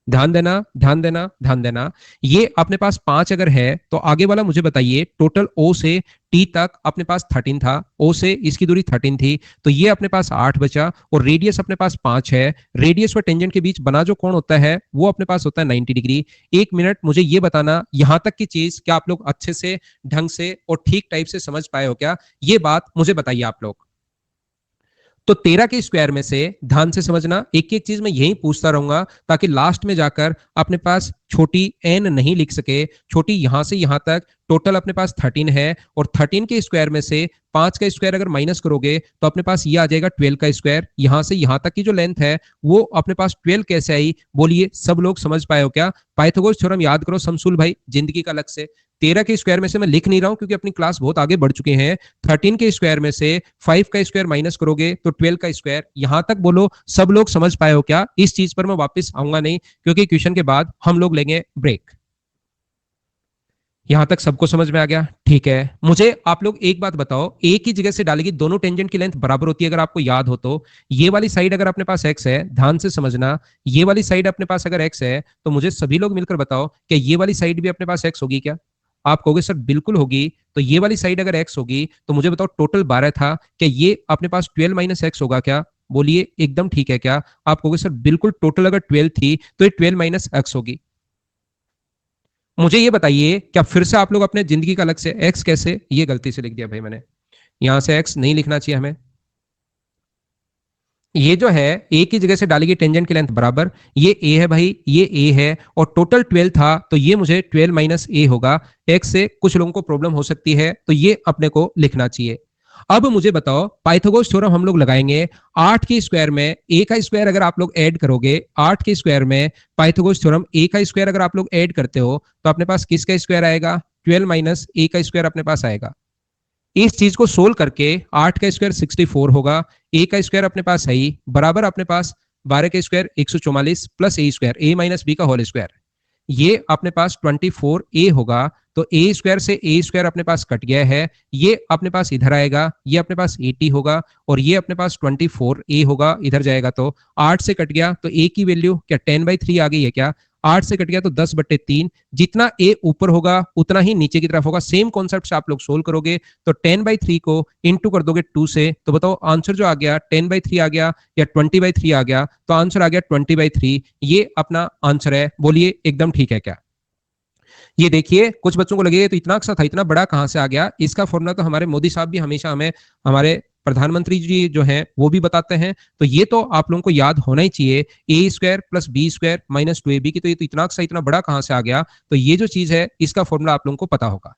ध्यान देना, ध्यान देना, ध्यान देना। ये अपने पास 5 अगर है तो आगे वाला मुझे बताइए, टोटल ओ से टी तक अपने पास 13 था, ओ से इसकी दूरी 13 थी, तो ये अपने पास 8 बचा और रेडियस अपने पास 5 है। रेडियस व टेंजेंट के बीच बना जो कोण होता है वो अपने पास होता है 90 डिग्री। एक मिनट, मुझे ये बताना यहां तक की चीज क्या आप लोग अच्छे से, ढंग से और ठीक टाइप से समझ पाए हो क्या? ये बात मुझे बताइए आप लोग। तो 13 के स्क्वायर में से ध्यान से समझना, एक एक चीज मैं यही पूछता रहूंगा ताकि लास्ट में जाकर अपने पास छोटी एन नहीं लिख सके। छोटी यहां से यहां तक टोटल अपने पास 13 है और 13 के स्क्वायर में से 5 का स्क्वायर अगर माइनस करोगे तो अपने पास ये आ जाएगा 12 का स्क्वायर। यहां से यहां तक की जो लेंथ है वो अपने पास 12 कैसे आई? बोलिए, सब लोग समझ पाए हो क्या? पाइथागोरस थ्योरम याद करो शमसुल भाई, जिंदगी का लक्ष्य से। 13 के स्क्वायर में से मैं लिख नहीं रहा हूं क्योंकि अपनी क्लास बहुत आगे बढ़ चुके हैं। 13 के स्क्वायर में से 5 का स्क्वायर माइनस करोगे तो 12 का स्क्वायर। यहां तक बोलो, सब लोग समझ पाए हो क्या? इस चीज पर मैं वापस आऊंगा नहीं क्योंकि क्वेश्चन के बाद हम लोग लेंगे ब्रेक। यहां तक सबको समझ में आ गया? ठीक है, मुझे आप लोग एक बात बताओ, एक ही जगह से डालेगी, दोनों टेंजेंट की लेंथ बराबर होती है अगर आपको याद हो तो। ये वाली साइड अगर अपने पास एक्स है, ध्यान से समझना, ये वाली साइड अपने पास अगर एक्स है, तो मुझे सभी लोग मिलकर बताओ कि ये वाली साइड भी अपने पास एक्स होगी क्या? आप कहोगे सर बिल्कुल होगी। तो ये वाली साइड अगर एक्स होगी तो मुझे बताओ टोटल 12 था, क्या ये अपने पास 12 माइनस एक्स होगा क्या? बोलिए एकदम ठीक है क्या? आप कहोगे सर बिल्कुल, टोटल अगर 12 थी तो ये 12 माइनस एक्स होगी। मुझे ये बताइए, क्या फिर से आप लोग अपने जिंदगी का अलग से एक्स कैसे, ये गलती से लिख दिया भाई मैंने, यहां से एक्स नहीं लिखना चाहिए हमें। ये जो है एक ही जगह से डाली गई टेंजेंट की लेंथ बराबर, ये ए है भाई, ये ए है, और टोटल 12 था तो ये मुझे 12 माइनस ए होगा। एक्स से कुछ लोगों को प्रॉब्लम हो सकती है तो ये अपने को लिखना चाहिए। अब मुझे बताओ, पाइथागोरस थ्योरम हम लोग लगाएंगे। 8 के स्क्वायर में ए का स्क्वायर अगर आप लोग ऐड करोगे, 8 के स्क्वायर में पाइथागोरस थ्योरम ए का स्क्वायर अगर आप लोग ऐड करते हो तो अपने पास किसका स्क्वायर आएगा? 12 माइनस ए का स्क्वायर अपने पास आएगा। इस चीज को सोल्व करके 8 का स्क्वायर 64 होगा, ए का स्क्वायर अपने पास है ही, बराबर अपने पास 12 का स्क्वायर 144 प्लस ए स्क्वायर, ए माइनस बी का होल स्क्वायर, ये अपने पास 24 ए होगा। तो ए स्क्वायर से ए स्क्वायर अपने पास कट गया है, ये अपने पास इधर आएगा, ये अपने पास 80 होगा, और ये अपने पास 24 ए होगा, इधर जाएगा तो 8 से कट गया तो ए की वैल्यू क्या 10/3 आ गई है क्या? 8 से कट गया तो 10/3, जितना ए ऊपर होगा उतना ही नीचे की तरफ होगा। सेम कॉन्सेप्ट से आप लोग सोल्व करोगे तो 10/3 को इंटू कर दोगे 2 से, तो बताओ आंसर जो आ गया 10/3 आ गया या 20/3 आ गया? तो आंसर आ गया 20/3, ये अपना आंसर है। बोलिए एकदम ठीक है क्या? ये देखिए, कुछ बच्चों को लगेगा तो इतना सा था, इतना बड़ा कहां से आ गया? इसका फॉर्मूला तो हमारे मोदी साहब भी हमेशा हमें, हमारे प्रधानमंत्री जी जो हैं वो भी बताते हैं, तो ये तो आप लोगों को याद होना ही चाहिए। A square plus B square minus 2ab की, तो ये तो इतना सा इतना बड़ा कहां से आ गया? तो ये जो चीज है इसका फॉर्मूला आप लोगों को पता होगा।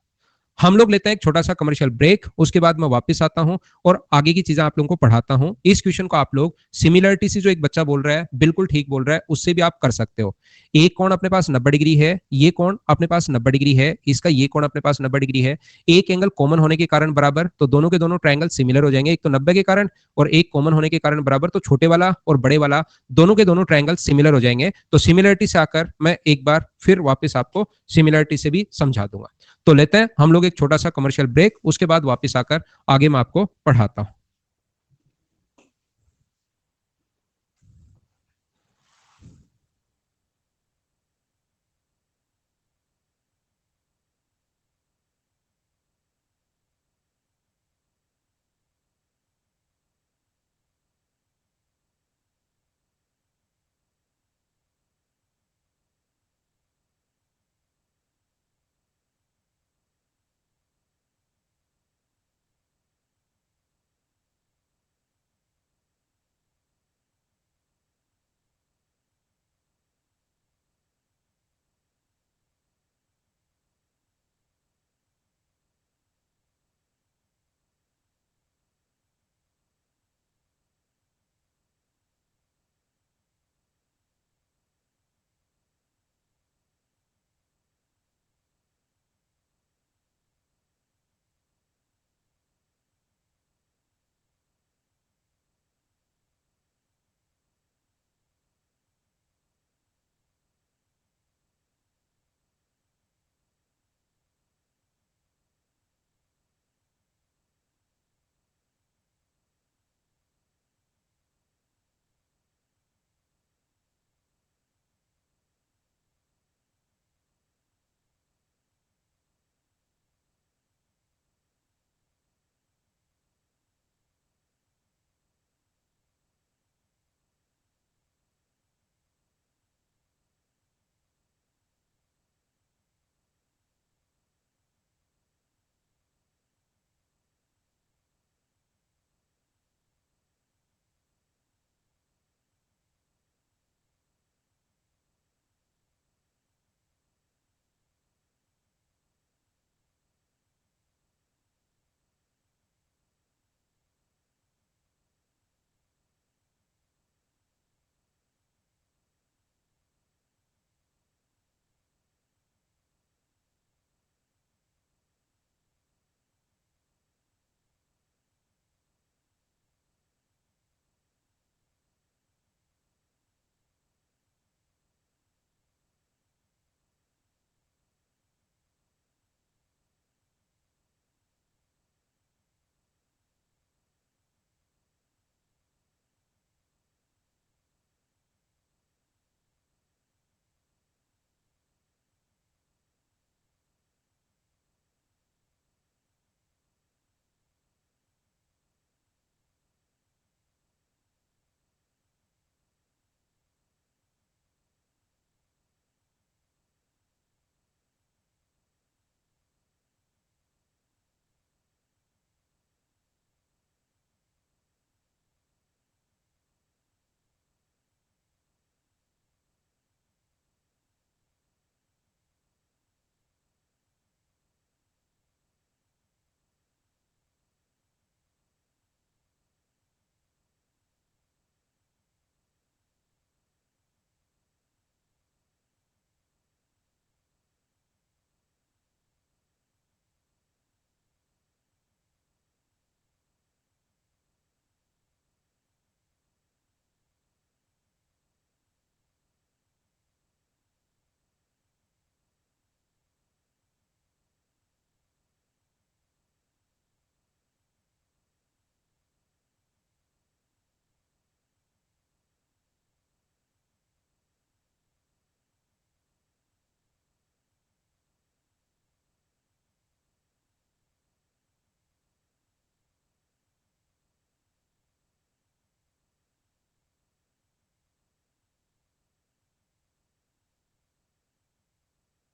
हम लोग लेते हैं एक छोटा सा कमर्शियल ब्रेक, उसके बाद मैं वापस आता हूं और आगे की चीजें आप लोगों को पढ़ाता हूं। इस क्वेश्चन को आप लोग सिमिलरिटी से, जो एक बच्चा बोल रहा है बिल्कुल ठीक बोल रहा है, उससे भी आप कर सकते हो। एक कोण अपने पास 90 डिग्री है, ये कोण अपने पास 90 डिग्री है, इसका ये कोण अपने पास 90 डिग्री है। एक एंगल कॉमन होने के कारण बराबर, तो दोनों के दोनों ट्रायंगल सिमिलर हो जाएंगे, एक तो 90 के कारण और एक कॉमन होने के कारण बराबर, तो छोटे वाला और बड़े वाला दोनों के दोनों ट्रायंगल सिमिलर हो जाएंगे। तो सिमिलरिटी से आकर मैं एक बार फिर वापस आपको सिमिलरिटी से भी समझा दूंगा। तो लेते हैं हम लोग एक छोटा सा कमर्शियल ब्रेक, उसके बाद वापस आकर आगे मैं आपको पढ़ाता हूं।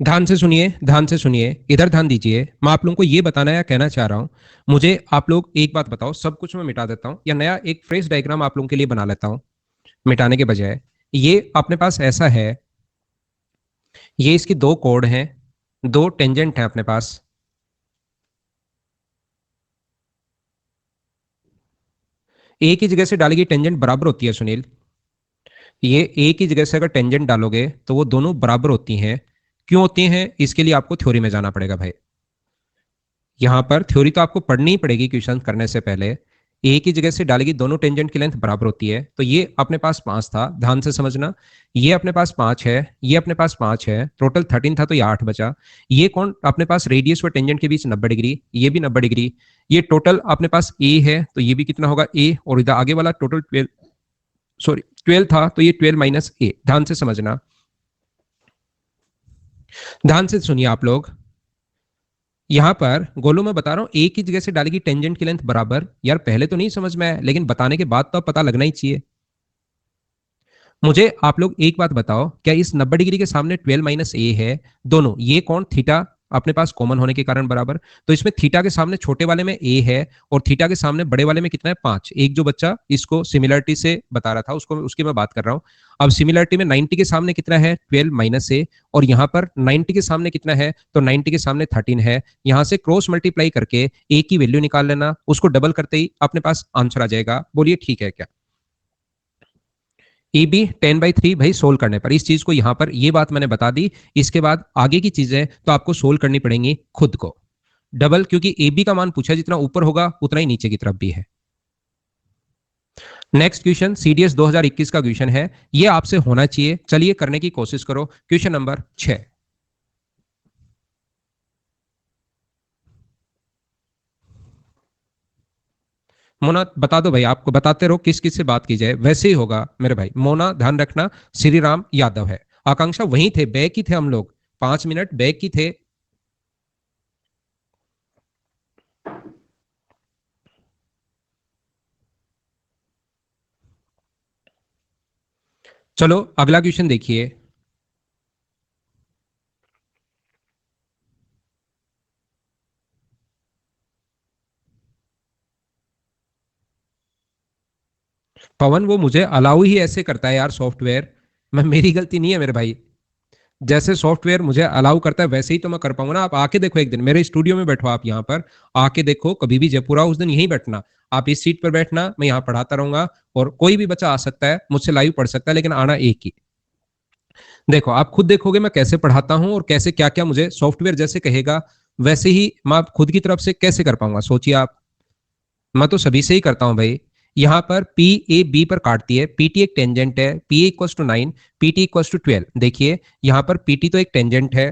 ध्यान से सुनिए, ध्यान से सुनिए, इधर ध्यान दीजिए। मैं आप लोगों को ये बताना या कहना चाह रहा हूं। मुझे आप लोग एक बात बताओ, सब कुछ मैं मिटा देता हूं या नया एक फ्रेश डायग्राम आप लोगों के लिए बना लेता हूं मिटाने के बजाय। ये अपने पास ऐसा है, ये इसकी दो कोड हैं, दो टेंजेंट हैं अपने पास। एक ही जगह से डाली गई टेंजेंट बराबर होती है सुनील। ये एक ही जगह से अगर टेंजेंट डालोगे तो वो दोनों बराबर होती हैं। क्यों होती हैं, इसके लिए आपको थ्योरी में जाना पड़ेगा भाई। यहां पर थ्योरी तो आपको पढ़नी ही पड़ेगी क्वेश्चन करने से पहले। एक ही जगह से डाली गई दोनों टेंजेंट की लेंथ बराबर होती है, तो ये अपने पास 5 था, ध्यान से समझना। ये अपने पास 5 है, ये अपने पास 5 है, टोटल 13 था, तो ये 8 बचा। ये कौन अपने पास, रेडियस व टेंजेंट के बीच 90 डिग्री, ये भी 90 डिग्री। ये टोटल अपने पास ए है, तो ये भी कितना होगा ए, और इधर आगे वाला टोटल 12, सॉरी 12 था, तो ये 12 माइनस ए। ध्यान से समझना, ध्यान से सुनिए आप लोग। यहां पर गोलू मैं बता रहा हूं, एक ही जगह से डालेगी टेंजेंट की लेंथ बराबर। यार पहले तो नहीं समझ में आया, लेकिन बताने के बाद तो पता लगना ही चाहिए। मुझे आप लोग एक बात बताओ, क्या इस 90 डिग्री के सामने 12 माइनस ए है, दोनों ये कौन, थीटा अपने पास कॉमन होने के कारण बराबर। तो इसमें थीटा के सामने छोटे वाले में ए है, और थीटा के सामने बड़े वाले में कितना है, 5। एक जो बच्चा इसको सिमिलरिटी से बता रहा था, उसको उसकी मैं बात कर रहा हूं। अब सिमिलरिटी में 90 के सामने कितना है, 12 माइनस ए, और यहां पर 90 के सामने कितना है, तो 90 के सामने 13 है। यहां से क्रॉस मल्टीप्लाई करके ए की वैल्यू निकाल लेना, उसको डबल करते ही अपने पास आंसर आ जाएगा। बोलिए ठीक है क्या। ई बी 10/3 भाई सोल्व करने पर, इस चीज को यहां पर ये बात मैंने बता दी। इसके बाद आगे की चीजें तो आपको सोल्व करनी पड़ेंगी खुद को डबल, क्योंकि ए बी का मान पूछा, जितना ऊपर होगा उतना ही नीचे की तरफ भी है। नेक्स्ट क्वेश्चन सीडीएस 2021 का क्वेश्चन है, ये आपसे होना चाहिए। चलिए करने की कोशिश करो। Question number 6। मोना बता दो भाई, आपको बताते रहो किस किस से बात की जाए, वैसे ही होगा मेरे भाई। मोना ध्यान रखना, श्री राम यादव है। आकांक्षा वहीं थे, बैक ही थे हम लोग, 5 मिनट बैक ही थे। चलो अगला क्वेश्चन देखिए। पवन वो मुझे अलाउ ही ऐसे करता है यार सॉफ्टवेयर, मैं, मेरी गलती नहीं है मेरे भाई। जैसे सॉफ्टवेयर मुझे अलाउ करता है वैसे ही तो मैं कर पाऊंगा ना। आप आके देखो एक दिन मेरे स्टूडियो में बैठो, आप यहाँ पर आके देखो, कभी भी जयपुर आओ उस दिन यहीं बैठना। आप इस सीट पर बैठना, मैं यहाँ पढ़ाता रहूंगा, और कोई भी बच्चा आ सकता है मुझसे लाइव पढ़ सकता है, लेकिन आना एक ही। देखो आप खुद देखोगे मैं कैसे पढ़ाता हूँ, और कैसे क्या क्या मुझे सॉफ्टवेयर जैसे कहेगा वैसे ही मैं खुद की तरफ से कैसे कर पाऊंगा, सोचिए आप। मैं तो सभी से ही करता हूं भाई। यहां पर पी ए बी पर काटती है, पीटी एक टेंजेंट है, P A equal to 9, PT equal to 12। देखिए यहां पर पीटी तो एक टेंजेंट है।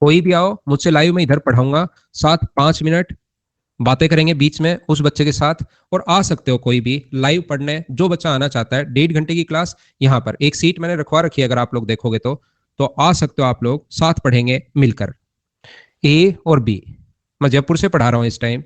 कोई भी आओ मुझसे लाइव, मैं इधर पढ़ाऊंगा, साथ 5 मिनट बातें करेंगे बीच में उस बच्चे के साथ। और आ सकते हो कोई भी लाइव पढ़ने, जो बच्चा आना चाहता है, 1.5 घंटे की क्लास। यहाँ पर एक सीट मैंने रखवा रखी है, अगर आप लोग देखोगे तो आ सकते हो आप लोग, साथ पढ़ेंगे मिलकर। ए और बी, मैं जयपुर से पढ़ा रहा हूँ इस टाइम।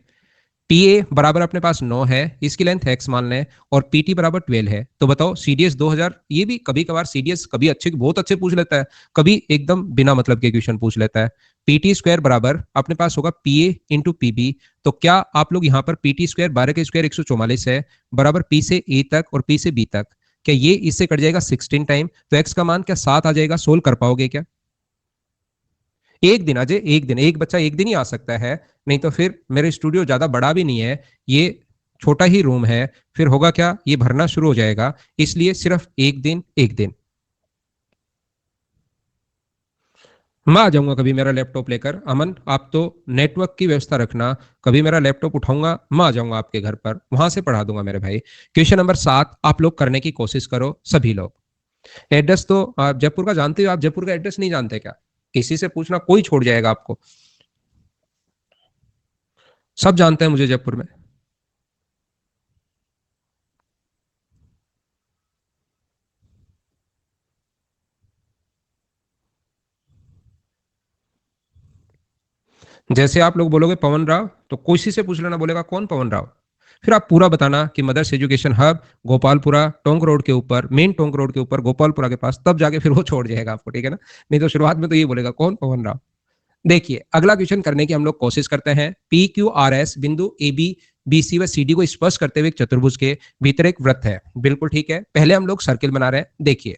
पी ए बराबर अपने पास 9 है, इसकी लेंथ एक्स मान लें, और पीटी बराबर 12 है। तो बताओ सीडीएस 2000, ये भी कभी कभार सीडीएस कभी अच्छे बहुत अच्छे पूछ लेता है, कभी एकदम बिना मतलब के क्वेश्चन पूछ लेता है। पीटी स्क्वायर बराबर अपने पास होगा पी ए इंटू पीबी। तो क्या आप लोग यहाँ पर पीटी स्क्वायर 12 के स्क्वायर 144 है, बराबर पी से ए तक और पी से बी तक, क्या ये इससे कट जाएगा 16 टाइम, तो एक्स का मान क्या 7 आ जाएगा। सोल्व कर पाओगे क्या। एक दिन अजय, एक दिन, एक बच्चा एक दिन ही आ सकता है, नहीं तो फिर मेरे स्टूडियो ज्यादा बड़ा भी नहीं है, ये छोटा ही रूम है, फिर होगा क्या, ये भरना शुरू हो जाएगा। इसलिए सिर्फ एक दिन, एक दिन। मैं आ जाऊंगा कभी मेरा लैपटॉप लेकर, अमन आप तो नेटवर्क की व्यवस्था रखना। कभी मेरा लैपटॉप उठाऊंगा, मैं आ जाऊंगा आपके घर पर, वहां से पढ़ा दूंगा मेरे भाई। क्वेश्चन नंबर 7 आप लोग करने की कोशिश करो सभी लोग। एड्रेस तो आप जयपुर का जानते हो, आप जयपुर का एड्रेस नहीं जानते क्या, किसी से पूछना कोई छोड़ जाएगा आपको। सब जानते हैं मुझे जयपुर में। जैसे आप लोग बोलोगे पवन राव, तो किसी से पूछ लेना, बोलेगा कौन पवन राव। फिर आप पूरा बताना कि Mother's Education Hub Gopalpura Tonk road के ऊपर, मेन टोंक रोड के ऊपर गोपालपुरा के पास, तब जाके फिर वो छोड़ जाएगा आपको, ठीक है ना। नहीं तो शुरुआत में तो ये बोलेगा कौन पवन राव। देखिए अगला क्वेश्चन करने की हम लोग कोशिश करते हैं। पी क्यू आर एस बिंदु ए बी बी सी व सी डी को स्पर्श करते हुए एक चतुर्भुज के भीतर एक वृत्त है, बिल्कुल ठीक है। पहले हम लोग सर्किल बना रहे हैं। देखिए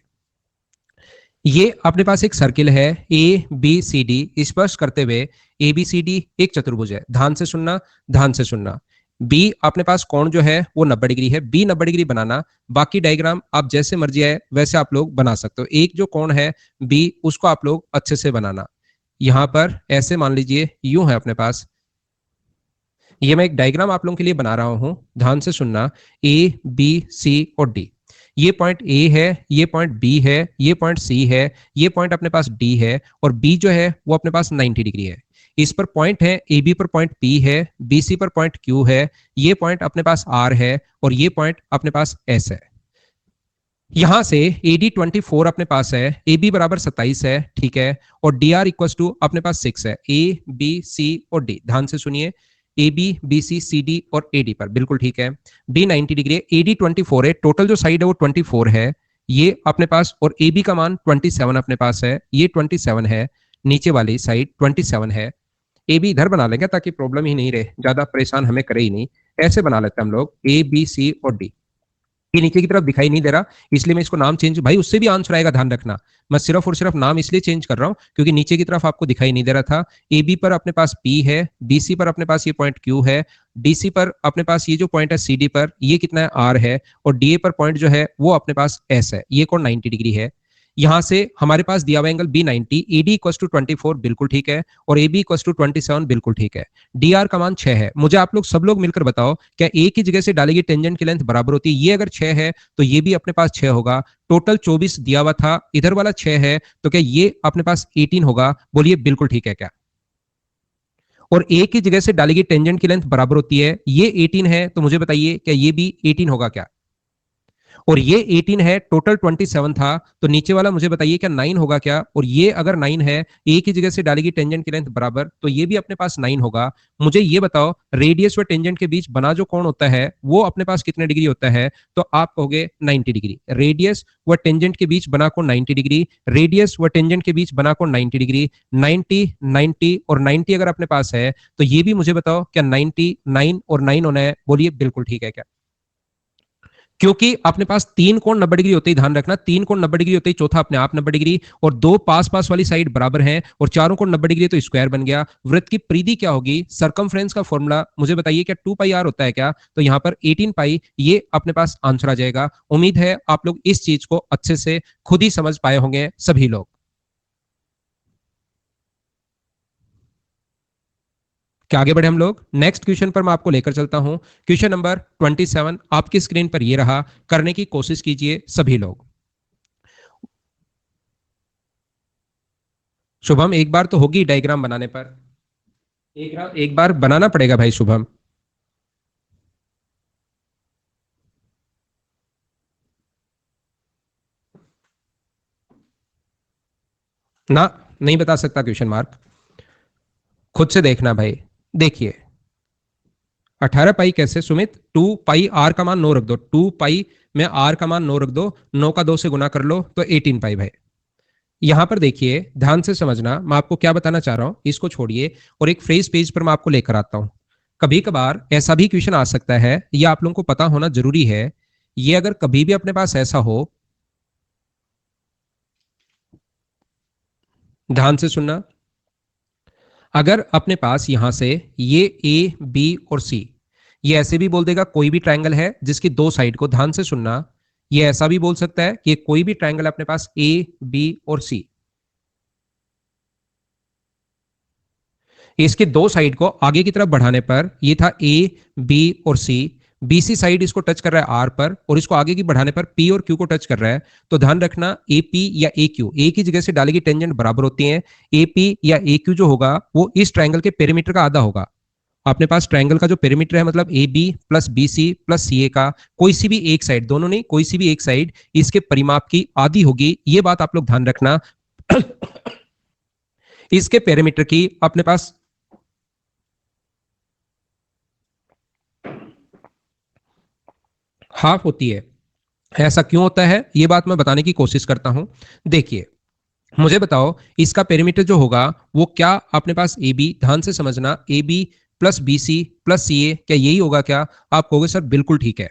ये अपने पास एक सर्किल है, ए बी सी डी स्पर्श करते हुए ए बी सी डी एक चतुर्भुज है। ध्यान से सुनना, ध्यान से सुनना। बी अपने पास कोण जो है वो 90 डिग्री है, बी 90 डिग्री बनाना। बाकी डायग्राम आप जैसे मर्जी है वैसे आप लोग बना सकते हो। एक जो कोण है बी उसको आप लोग अच्छे से बनाना। यहां पर ऐसे मान लीजिए यूं है अपने पास, ये मैं एक डायग्राम आप लोगों के लिए बना रहा हूं, ध्यान से सुनना। ए बी सी और डी, ये पॉइंट ए है, ये पॉइंट बी है, ये पॉइंट सी है, ये पॉइंट अपने पास डी है, और बी जो है वो अपने पास 90 डिग्री है। इस पर पॉइंट है, ए बी पर पॉइंट पी है, बी सी पर पॉइंट क्यू है, ये पॉइंट अपने पास आर है, और ये पॉइंट अपने पास एस है। यहां से AD 24 अपने पास है, ए बी बराबर 27 है, ठीक है, और डी आर इक्वल टू अपने पास 6 है। ए बी सी और डी, ध्यान से सुनिए, A B B C C D और ए डी पर, बिल्कुल ठीक है। बी 90 डिग्री है, AD 24 है, टोटल जो साइड है वो 24 है, ये अपने पास, और ए बी का मान 27 अपने पास है, ये 27 है, नीचे वाली साइड 27 है। ए बी इधर बना लेंगे ताकि प्रॉब्लम ही नहीं रहे, ज्यादा परेशान हमें करे ही नहीं। ऐसे बना लेते हैं हम लोग ए बी सी और डी। ये नीचे की तरफ दिखाई नहीं दे रहा, इसलिए मैं इसको नाम चेंज, भाई उससे भी आंसर आएगा, ध्यान रखना। मैं सिर्फ और सिर्फ नाम इसलिए चेंज कर रहा हूं क्योंकि नीचे की तरफ आपको दिखाई नहीं दे रहा था। ए बी पर अपने पास पी है, बीसी पर अपने पास ये पॉइंट क्यू है, डीसी पर अपने पास ये जो पॉइंट है सीडी पर ये कितना है आर है, और डीए पर पॉइंट जो है वो अपने पास एस है, ये कोण 90 डिग्री है। यहां से हमारे पास दिया हुआ angle B 90, AD equal to 24 बिल्कुल ठीक है, और ए बी इक्वल टू 27 बिल्कुल ठीक है। डी आर का मान 6 है। मुझे आप लोग सब लोग मिलकर बताओ, क्या एक ही जगह से डाली गई टेंजेंट की लेंथ बराबर होती है? ये अगर 6 है तो ये भी अपने पास 6 होगा। टोटल 24 दिया हुआ था, इधर वाला 6 है, तो क्या ये अपने पास 18 होगा? बोलिए बिल्कुल ठीक है क्या? और एक ही जगह से डाली गई टेंजेंट की लेंथ बराबर होती है, ये 18 है, तो मुझे बताइए क्या ये भी 18 होगा क्या? और ये 18 है, टोटल 27 था, तो नीचे वाला मुझे बताइए क्या 9 होगा क्या? और ये अगर 9 है, एक ही जगह से डालेगी टेंजेंट की लेंथ बराबर, तो ये भी अपने पास 9 होगा। मुझे ये बताओ, रेडियस व टेंजेंट के बीच बना जो कोण होता है वो अपने पास कितने डिग्री होता है? तो आप कहोगे 90 डिग्री। रेडियस व टेंजेंट के बीच बना कोण 90 डिग्री, रेडियस व टेंजेंट के बीच बना कोण 90 डिग्री। 90 90 और 90 अगर अपने पास है, तो ये भी मुझे बताओ क्या 99 और 9 होना है? बोलिए बिल्कुल ठीक है क्या? क्योंकि अपने पास तीन कोण 90 डिग्री होते ही, ध्यान रखना, तीन कोण 90 डिग्री होते ही चौथा अपने आप 90 डिग्री, और दो पास पास वाली साइड बराबर हैं, और चारों कोण 90 डिग्री, तो स्क्वायर बन गया। वृत्त की परिधि क्या होगी? सरकमफ्रेंस का फॉर्मूला मुझे बताइए क्या 2 पाई आर होता है क्या? तो यहां पर 18 पाई, ये अपने पास आंसर आ जाएगा। उम्मीद है आप लोग इस चीज को अच्छे से खुद ही समझ पाए होंगे सभी लोग। क्या आगे बढ़े हम लोग? नेक्स्ट क्वेश्चन पर मैं आपको लेकर चलता हूं। क्वेश्चन नंबर 27 आपकी स्क्रीन पर ये रहा, करने की कोशिश कीजिए सभी लोग। शुभम एक बार तो होगी डायग्राम बनाने पर, एक बार बनाना पड़ेगा भाई शुभम। ना, नहीं बता सकता क्वेश्चन मार्क, खुद से देखना भाई। देखिए 18 पाई कैसे सुमित? 2 पाई आर का मान 9 रख दो, 2 पाई में आर का मान 9 रख दो, 9 का 2 से गुना कर लो तो 18 पाई भाई। यहां पर देखिए ध्यान से समझना, मैं आपको क्या बताना चाह रहा हूं, इसको छोड़िए और एक फ्रेज पेज पर मैं आपको लेकर आता हूं। कभी कभार ऐसा भी क्वेश्चन आ सकता है, यह आप लोगों को पता होना जरूरी है। ये अगर कभी भी अपने पास ऐसा हो, ध्यान से सुनना, अगर अपने पास यहां से ये ए बी और सी, ये ऐसे भी बोल देगा कोई भी ट्रायंगल है जिसकी दो साइड को, ध्यान से सुनना, ये ऐसा भी बोल सकता है कि कोई भी ट्रायंगल अपने पास ए बी और सी, इसके दो साइड को आगे की तरफ बढ़ाने पर, ये था ए बी और सी, बीसी साइड इसको टच कर रहा है आर पर, और इसको आगे की बढ़ाने पर पी और क्यू को टच कर रहा है। तो ध्यान रखना, ए पी या ए क्यू एक ही जगह से डालेगी टेंजेंट बराबर होती है। ए पी या ए क्यू जो होगा वो इस ट्रायंगल के पेरीमीटर का आधा होगा। अपने पास ट्रायंगल का जो पेरीमीटर है, मतलब A B plus B C plus C A का कोई सी भी एक साइड, दोनों नहीं, कोई सी भी एक साइड इसके परिमाप की आधी होगी। ये बात आप लोग ध्यान रखना। इसके पेरीमीटर की अपने पास हाफ होती है। ऐसा क्यों होता है ये बात मैं बताने की कोशिश करता हूं। देखिए, मुझे बताओ इसका पेरीमीटर जो होगा वो क्या अपने पास ए बी, ध्यान से समझना, A B plus B C plus C A, क्या यही होगा क्या? आप कहोगे सर बिल्कुल ठीक है।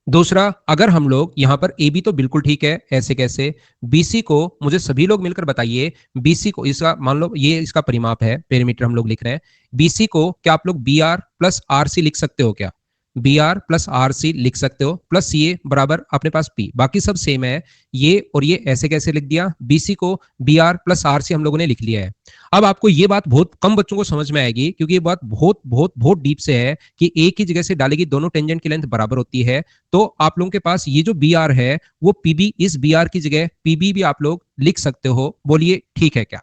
दूसरा, अगर हम लोग यहां पर ए बी तो बिल्कुल ठीक है, ऐसे कैसे? बीसी को मुझे सभी लोग मिलकर बताइए, बीसी को इसका मान लो ये इसका परिमाप है, पेरीमीटर हम लोग लिख रहे हैं। बीसी को क्या आप लोग B R plus R C लिख सकते हो क्या? B R plus R C लिख सकते हो, प्लस सी ए बराबर अपने पास पी, बाकी सब सेम है। ये और ये ऐसे कैसे लिख दिया? बीसी को B R plus R C हम लोगों ने लिख लिया है। अब आपको ये बात बहुत कम बच्चों को समझ में आएगी, क्योंकि ये बात बहुत बहुत बहुत डीप से है कि एक ही जगह से डालेगी दोनों टेंजेंट की लेंथ बराबर होती है। तो आप लोगों के पास ये जो बी आर है वो पीबी, इस बी आर की जगह पीबी भी आप लोग लिख सकते हो। बोलिए ठीक है क्या?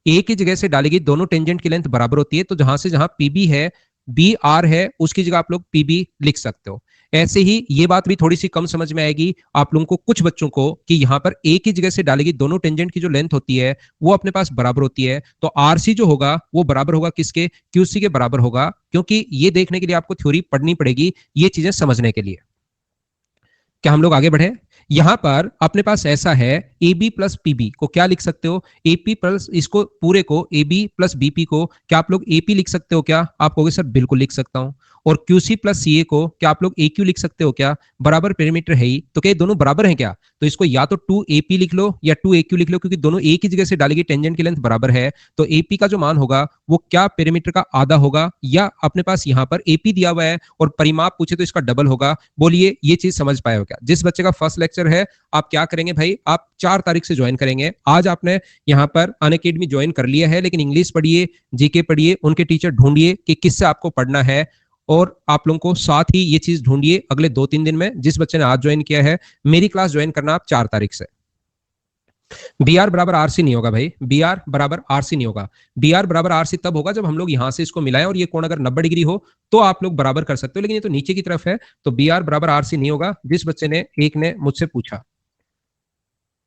एक ही जगह से डालेगी दोनों टेंजेंट की लेंथ बराबर होती है, तो जहां से जहां पीबी है, बी आर है, उसकी जगह आप लोग पीबी लिख सकते हो। ऐसे ही ये बात भी थोड़ी सी कम समझ में आएगी आप लोगों को, कुछ बच्चों को, कि यहां पर एक ही जगह से डालेगी दोनों टेंजेंट की जो लेंथ होती है वो अपने पास बराबर होती है, तो आरसी जो होगा वो बराबर होगा किसके? क्यूसी के बराबर होगा। क्योंकि ये देखने के लिए आपको थ्योरी पढ़नी पड़ेगी ये चीजें समझने के लिए। क्या हम लोग आगे बढ़े? यहां पर अपने पास ऐसा है, ए बी प्लस पीबी को क्या लिख सकते हो? एपी प्लस, इसको पूरे को ए बी प्लस बीपी को क्या आप लोग एपी लिख सकते हो क्या? आप कहोगे सर बिल्कुल लिख सकता हूं। और क्यूसी प्लस सीए को क्या आप लोग ए क्यू लिख सकते हो क्या? बराबर पेरीमीटर है ही, तो क्या दोनों बराबर हैं क्या? तो इसको या तो टू एपी लिख लो या टू ए क्यू लिख लो, क्योंकि दोनों एक ही जगह से डालेगी, टेंजेंट की लेंथ बराबर है। तो एपी का जो मान होगा वो क्या पेरीमीटर का आधा होगा, या अपने पास यहां पर एपी दिया हुआ है और परिमाप पूछे तो इसका डबल होगा। बोलिए ये चीज समझ पाए हो क्या? जिस बच्चे का फर्स्ट लेक्चर है, आप क्या करेंगे भाई, आप 4 तारीख से ज्वाइन करेंगे। आज आपने यहाँ पर अनअकैडमी ज्वाइन कर लिया है, लेकिन इंग्लिश पढ़िए, जीके पढ़िए, उनके टीचर ढूंढिए कि किससे आपको पढ़ना है, और आप लोगों को साथ ही ये चीज ढूंढिए अगले 2-3 दिन में। जिस बच्चे ने आज ज्वाइन किया है, मेरी क्लास ज्वाइन करना आप 4 तारीख से। बी आर बराबर आर सी नहीं होगा भाई, बी आर बराबर आर सी नहीं होगा। बी आर बराबर आर सी तब होगा जब हम लोग यहां से इसको मिलाएं और ये कोण अगर 90 डिग्री हो तो आप लोग बराबर कर सकते हो, लेकिन ये तो नीचे की तरफ है, तो बी आर बराबर आर सी नहीं होगा, जिस बच्चे ने एक ने मुझसे पूछा।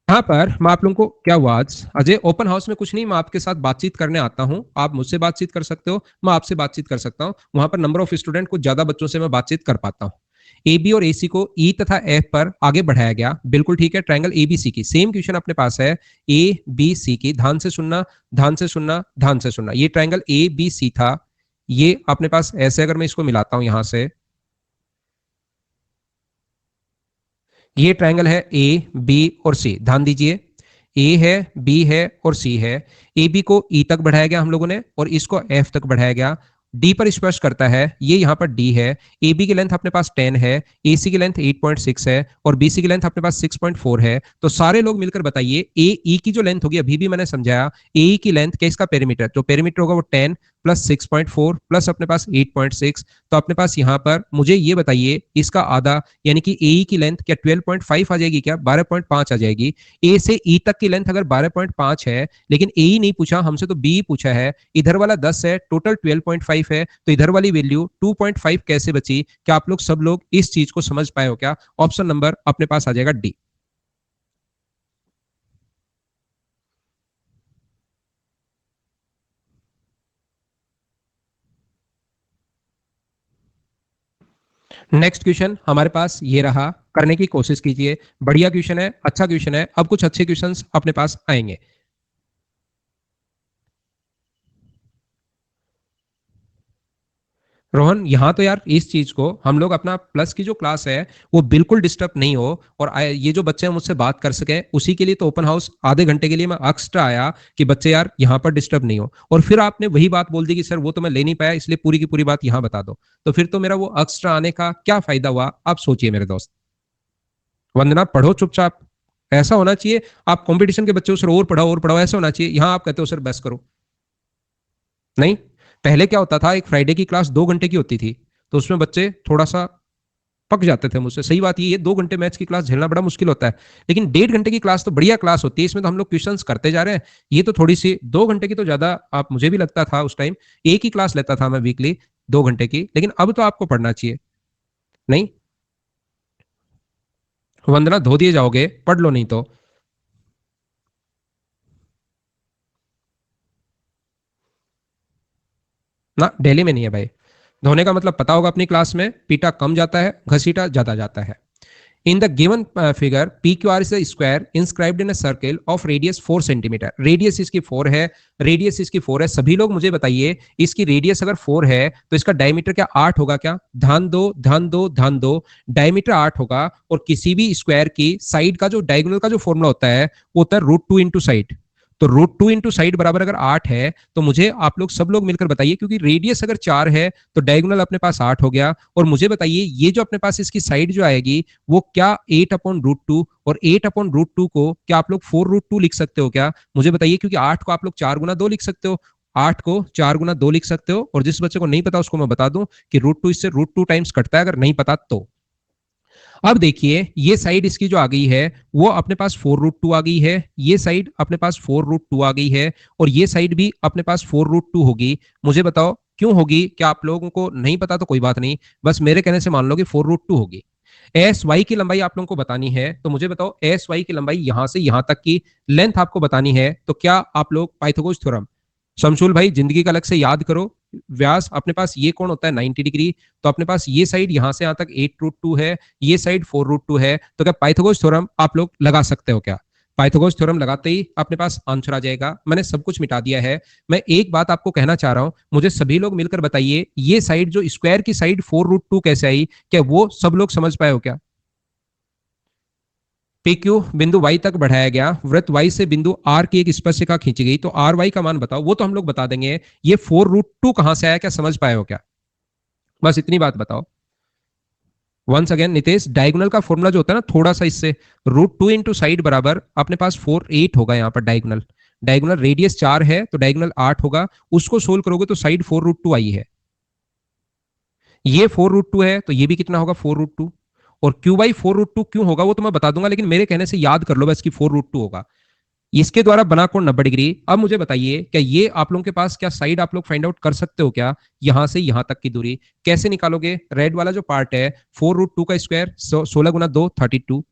यहाँ पर मैं आप लोगों को क्या हुआ, आज अजय ओपन हाउस में कुछ नहीं, मैं आपके साथ बातचीत करने आता हूँ, आप मुझसे बातचीत कर सकते हो, मैं आपसे बातचीत कर सकता हूँ। वहां पर नंबर ऑफ स्टूडेंट, कुछ ज्यादा बच्चों से मैं बातचीत कर पाता हूँ। ए बी और ए सी को ई तथा एफ पर आगे बढ़ाया गया, बिल्कुल ठीक है। ट्रायंगल ए बी सी की सेम क्वेश्चन अपने पास है, ए बी सी की, ध्यान से सुनना, ध्यान से सुनना, ध्यान से सुनना। ये ट्रायंगल ए बी सी था, ये अपने पास ऐसे, अगर मैं इसको मिलाता हूं यहां से, ये ट्रायंगल है ए बी और सी, ध्यान दीजिए। ए है, बी है और सी है। ए बी को ई तक बढ़ाया गया हम लोगों ने, और इसको एफ तक बढ़ाया गया। डी पर स्पर्श करता है, ये यहां पर डी है। ए बी की लेंथ अपने पास 10 है, ए सी की लेंथ 8.6 है, और बी सी की लेंथ अपने पास 6.4 है। तो सारे लोग मिलकर बताइए, ए ई की जो लेंथ होगी, अभी भी मैंने समझाया, ए ई की लेंथ क्या, इसका पेरीमीटर, जो पेरीमीटर होगा वो 10 प्लस 6.4 प्लस अपने पास 8.6। तो अपने पास यहां पर मुझे ये बताइए इसका आधा, यानी कि ए की लेंथ क्या 12.5 आ जाएगी क्या? 12.5 आ जाएगी। ए से ई तक की लेंथ अगर 12.5 है, लेकिन ए ही नहीं पूछा हमसे, तो बी पूछा है, इधर वाला 10 है, टोटल 12.5 है, तो इधर वाली वैल्यू 2.5 कैसे बची? क्या आप लोग सब लोग इस चीज को समझ पाए हो क्या? ऑप्शन नंबर अपने पास आ जाएगा डी। नेक्स्ट क्वेश्चन हमारे पास ये रहा, करने की कोशिश कीजिए, बढ़िया क्वेश्चन है, अच्छा क्वेश्चन है। अब कुछ अच्छे क्वेश्चंस अपने पास आएंगे। रोहन, यहाँ तो यार इस चीज को हम लोग अपना प्लस की जो क्लास है वो बिल्कुल डिस्टर्ब नहीं हो, और ये जो बच्चे हैं मुझसे बात कर सके, उसी के लिए तो ओपन हाउस आधे घंटे के लिए मैं एक्स्ट्रा आया कि बच्चे यार यहाँ पर डिस्टर्ब नहीं हो। और फिर आपने वही बात बोल दी कि सर वो तो मैं ले नहीं पाया, इसलिए पूरी की पूरी बात यहाँ बता दो। तो फिर तो मेरा वो एक्स्ट्रा आने का क्या फायदा हुआ, आप सोचिए मेरे दोस्त। वंदना, पढ़ो चुपचाप, ऐसा होना चाहिए। आप कंपटीशन के बच्चों, सर और पढ़ाओ और पढ़ाओ, ऐसा होना चाहिए। यहाँ आप कहते हो सर बस करो। नहीं, पहले क्या होता था, एक फ्राइडे की क्लास 2 घंटे की होती थी, तो उसमें बच्चे थोड़ा सा पक जाते थे मुझसे। सही बात ये है, 2 घंटे मैथ्स की क्लास झेलना बड़ा मुश्किल होता है, लेकिन 1.5 घंटे की क्लास तो बढ़िया क्लास होती है, इसमें तो हम लोग क्वेश्चंस करते जा रहे हैं। ये तो थोड़ी सी 2 घंटे की तो ज्यादा, आप मुझे भी लगता था उस टाइम, एक ही क्लास लेता था मैं वीकली 2 घंटे की, लेकिन अब तो आपको पढ़ना चाहिए। नहीं, वंदना धो दिए जाओगे, पढ़ लो नहीं तो। ना, दिल्ली में नहीं है भाई। धोने का मतलब पता होगा अपनी क्लास में, पीटा कम जाता है, घसीटा ज्यादा जाता है। In the given figure, PQR is a square inscribed in a circle of radius 4 centimetre. Radius इसकी 4 है, रेडियस इसकी 4 है। सभी लोग मुझे बताइए, इसकी रेडियस अगर 4 है तो इसका डायमीटर क्या 8 होगा क्या? ध्यान दो, ध्यान दो, ध्यान दो। डायमीटर 8 होगा और किसी भी स्क्वायर की साइड का जो डायगोनल का जो फॉर्मूला होता है वो होता है √2 इंटू साइड। तो √2 इंटू साइड बराबर अगर 8 है तो मुझे आप लोग सब लोग मिलकर बताइए, क्योंकि रेडियस अगर 4 है तो डायगोनल अपने पास 8 हो गया। और मुझे बताइए ये जो अपने पास इसकी साइड जो आएगी वो क्या 8/√2, और 8/√2 को क्या आप लोग 4√2 लिख सकते हो क्या? मुझे बताइए, क्योंकि 8 को आप लोग 4 गुना 2 लिख सकते हो, 8 को 4 गुना 2 लिख सकते हो। और जिस बच्चे को नहीं पता उसको मैं बता दूं कि √2 इससे √2 टाइम्स कटता है, अगर नहीं पता तो। अब देखिए ये साइड इसकी जो आ गई है वो अपने पास 4√2 आ गई है, ये साइड अपने पास 4√2 आ गई है, और ये साइड भी अपने पास 4√2 होगी। मुझे बताओ क्यों होगी? क्या आप लोगों को नहीं पता तो कोई बात नहीं, बस मेरे कहने से मान लो कि 4√2 होगी। एस वाई की लंबाई आप लोगों को बतानी है, तो मुझे बताओ एस वाई की लंबाई यहां से यहां तक की लेंथ आपको बतानी है, तो क्या आप लोग पाइथागोरस थ्योरम, शमशुल भाई जिंदगी का अलग से याद करो, व्यास अपने पास ये कोण होता है 90 डिग्री, तो अपने पास ये साइड यहां से यहां तक 8√2 है, ये साइड 4√2 है, तो क्या पाइथागोरस थ्योरम आप लोग लगा सकते हो क्या? पाइथागोरस थ्योरम लगाते ही अपने पास आंसर आ जाएगा। मैंने सब कुछ मिटा दिया है। मैं एक बात आपको कहना चाह रहा हूं, मुझे सभी लोग मिलकर बताइए ये साइड जो स्क्वायर की साइड 4√2 कैसे आई? क्या वो सब लोग समझ पाए हो क्या? PQ बिंदु Y तक बढ़ाया गया, वृत्त Y से बिंदु R की एक स्पर्शिका खींची गई, तो RY का मान बताओ। वो तो हम लोग बता देंगे, ये 4√2 कहां से आया, क्या समझ पाए हो क्या? बस इतनी बात बताओ। वंस अगेन नितेश, डायगोनल का फॉर्मूला जो होता है ना थोड़ा सा इससे, √2 इंटू साइड बराबर अपने पास 4 8 होगा। यहाँ पर डायगोनल, डायगोनल रेडियस 4 है तो डायगोनल 8 होगा, उसको सोल्व करोगे तो साइड 4√2 आई है। ये 4√2 है तो ये भी कितना होगा 4√2, और क्यू बाई 4√2 क्यों होगा वो तो मैं बता दूंगा, लेकिन मेरे कहने से याद कर लो बस कि 4√2 होगा। इसके द्वारा बना कोण 90 डिग्री। अब मुझे बताइए क्या ये आप लोगों के पास क्या साइड आप लोग फाइंड आउट कर सकते हो क्या? यहां से यहां तक की दूरी कैसे निकालोगे? रेड वाला जो पार्ट है 4√2 का स्क्वायर 16 गुना 2 32,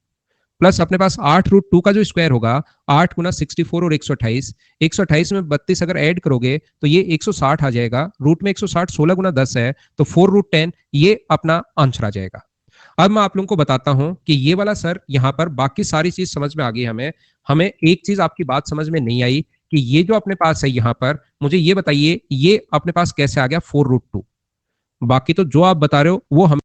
प्लस अपने पास 8√2 का जो स्क्वायर होगा 8 गुना 64 और 128, 128 में 32 अगर ऐड करोगे तो ये 160 आ जाएगा। रूट में 160 16 गुना 10 है तो 4√10 ये अपना आंसर आ जाएगा। अब मैं आप लोगों को बताता हूं कि ये वाला सर यहाँ पर बाकी सारी चीज समझ में आ गई हमें। हमें एक चीज आपकी बात समझ में नहीं आई कि ये जो अपने पास है यहाँ पर, मुझे ये बताइए ये अपने पास कैसे आ गया 4√2? बाकी तो जो आप बता रहे हो वो हम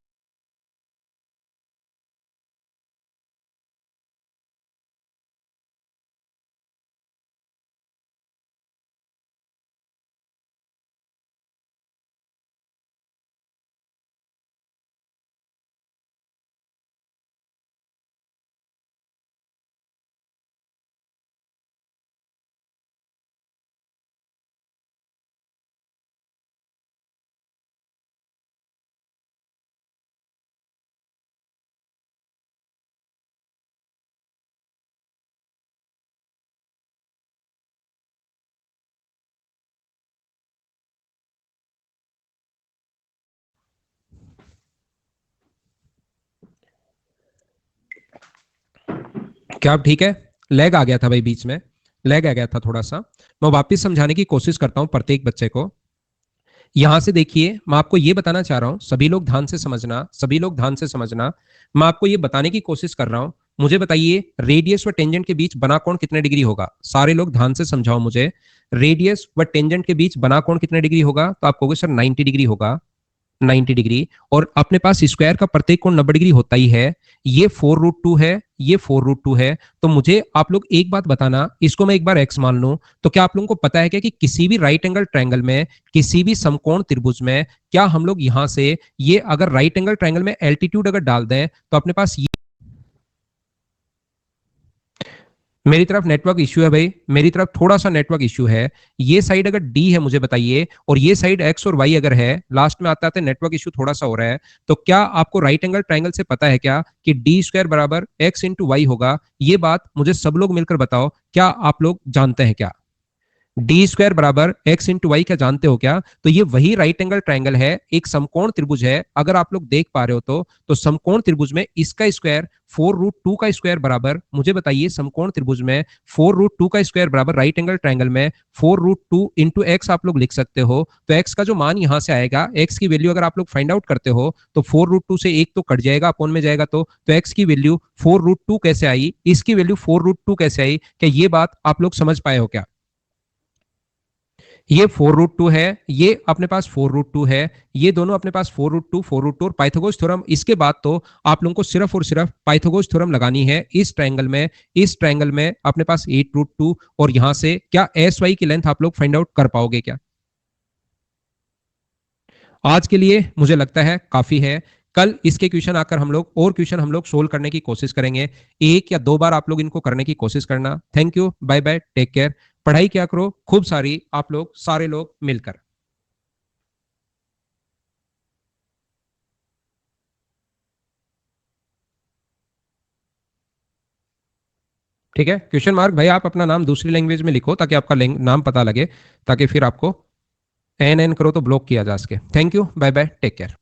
क्या अब ठीक है? लैग आ गया था भाई, बीच में लैग आ गया था थोड़ा सा। मैं वापस समझाने की कोशिश करता हूं प्रत्येक बच्चे को। यहां से देखिए मैं आपको ये बताना चाह रहा हूं, सभी लोग ध्यान से समझना, सभी लोग ध्यान से समझना। मैं आपको ये बताने की कोशिश कर रहा हूं, मुझे बताइए रेडियस व टेंजेंट के बीच बना कोण कितने डिग्री होगा? सारे लोग ध्यान से समझाओ मुझे, रेडियस व टेंजेंट के बीच बना कोण कितने डिग्री होगा? तो आप कहोगे सर 90 डिग्री होगा, 90 डिग्री। और अपने पास स्क्वायर का प्रत्येक कोण 90 डिग्री होता ही है। ये 4√2 है, ये 4√2 है, तो मुझे आप लोग एक बात बताना, इसको मैं एक बार एक्स मान लूं तो क्या आप लोगों को पता है क्या कि किसी भी राइट एंगल ट्रायंगल में, किसी भी समकोण त्रिभुज में, क्या हम लोग यहां से ये अगर राइट एंगल ट्रायंगल में एल्टीट्यूड अगर डाल दें तो अपने पास ये, मेरी तरफ नेटवर्क इश्यू है भाई, मेरी तरफ थोड़ा सा नेटवर्क इश्यू है। ये साइड अगर डी है मुझे बताइए, और ये साइड एक्स और वाई अगर है, लास्ट में आते आते नेटवर्क इश्यू थोड़ा सा हो रहा है, तो क्या आपको राइट एंगल ट्राइंगल से पता है क्या कि डी स्क्वायर बराबर एक्स इंटू वाई होगा? ये बात मुझे सब लोग मिलकर बताओ, क्या आप लोग जानते हैं क्या? डी स्क्वायर बराबर एक्स इंटू वाई, क्या जानते हो क्या? तो ये वही राइट एंगल ट्राइंगल है, एक समकोण त्रिभुज है। अगर आप लोग देख पा रहे हो तो समकोण त्रिभुज में इसका स्क्वायर 4√2 का स्क्वायर बराबर, मुझे बताइए समकोण त्रिभुज में 4√2 का स्क्वायर बराबर राइट एंगल ट्राइंगल में 4√2 इंटू एक्स आप लोग लिख सकते हो। तो एक्स का जो मान यहां से आएगा, एक्स की वैल्यू अगर आप लोग फाइंड आउट करते हो तो 4√2 से एक तो कट जाएगा, अपोन में जाएगा तो एक्स की वैल्यू 4√2 कैसे आई, इसकी वैल्यू 4√2 कैसे आई? क्या ये बात आप लोग समझ पाए हो क्या? ये 4√2 है, ये अपने पास 4√2 है, ये दोनों अपने पास 4√2 और पाइथागोरस थ्योरम। इसके बाद तो आप लोगों को सिर्फ और सिर्फ पाइथागोरस थ्योरम लगानी है इस ट्रायंगल में। इस ट्रायंगल में अपने पास 8√2 और यहां से क्या एस वाई की लेंथ आप लोग फाइंड आउट कर पाओगे क्या? आज के लिए मुझे लगता है काफी है। कल इसके क्वेश्चन आकर हम लोग और क्वेश्चन हम लोग सोल्व करने की कोशिश करेंगे। एक या दो बार आप लोग इनको करने की कोशिश करना। Thank you, bye bye, take care. पढ़ाई क्या करो खूब सारी, आप लोग सारे लोग मिलकर। ठीक है, क्वेश्चन मार्क भाई आप अपना नाम दूसरी लैंग्वेज में लिखो ताकि आपका नाम पता लगे, ताकि फिर आपको एन एन करो तो ब्लॉक किया जा सके। Thank you, bye bye, take care.